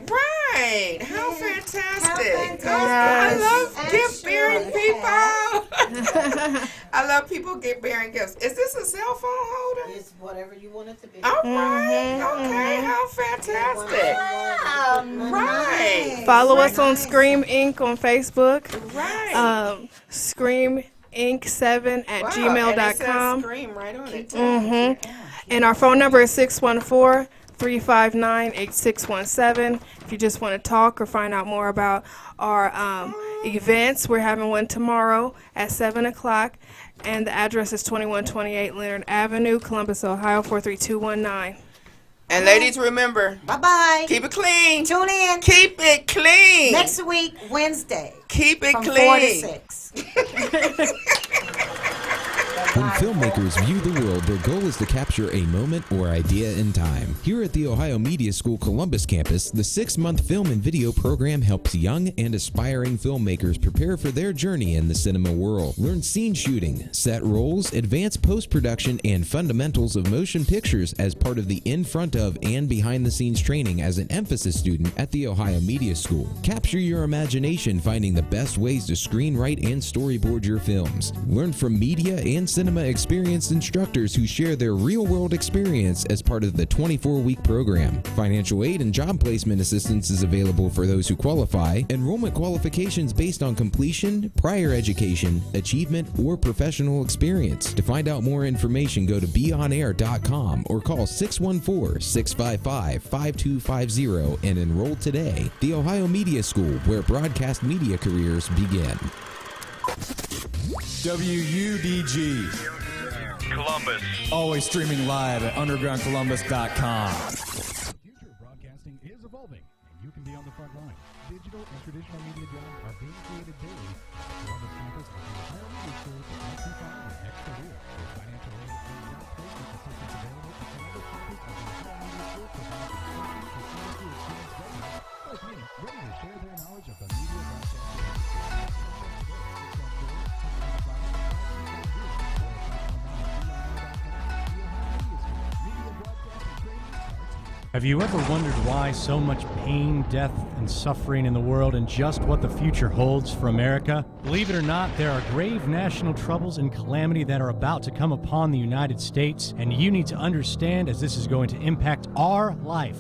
Right. How fantastic. I love gift bearing people. I love people get bearing gifts. Is this a cell phone holder? It's whatever you want it to be. All right. Okay. How fantastic. Right. Follow us on S.C.R.E.A.M Inc. on Facebook. Right. S.C.R.E.A.M Inc. 7 at Wow, gmail.com. and it says S.C.R.E.A.M right on it. And our phone number is 614-359-8617. If you just want to talk or find out more about our events, we're having one tomorrow at 7 o'clock. And the address is 2128 Leonard Avenue, Columbus, Ohio, 43219. And ladies, remember. Bye-bye. Keep it clean. Tune in. Keep it clean. Next week, Wednesday. Keep it from clean. 4 to 6. When filmmakers view the world, their goal is to capture a moment or idea in time. Here at the Ohio Media School Columbus campus, the 6-month film and video program helps young and aspiring filmmakers prepare for their journey in the cinema world. Learn scene shooting, set roles, advanced post-production, and fundamentals of motion pictures as part of the in front of and behind the scenes training as an emphasis student at the Ohio Media School. Capture your imagination finding the best ways to screenwrite and storyboard your films. Learn from media and cinema experienced instructors who share their real-world experience as part of the 24-week program. Financial aid and job placement assistance is available for those who qualify. Enrollment qualifications based on completion, prior education, achievement, or professional experience. To find out more information, go to beonair.com or call 614-655-5250 and enroll today. The Ohio Media School, where broadcast media careers begin. WUDG. Columbus. Always streaming live at undergroundcolumbus.com. Future broadcasting is evolving, and you can be on the front line. Digital and traditional media jobs are being created daily at the Columbus campus of the Ohio Media School for S.C.R.E.A.M and X-Career. With financial aid and job placement assistance available at Columbus campus of the Ohio Media School provides consulting to seriously experienced veterans like me, ready to share their knowledge of the media broadcasting. Have you ever wondered why so much pain, death, and suffering in the world and just what the future holds for America? Believe it or not, there are grave national troubles and calamity that are about to come upon the United States, and you need to understand as this is going to impact our life.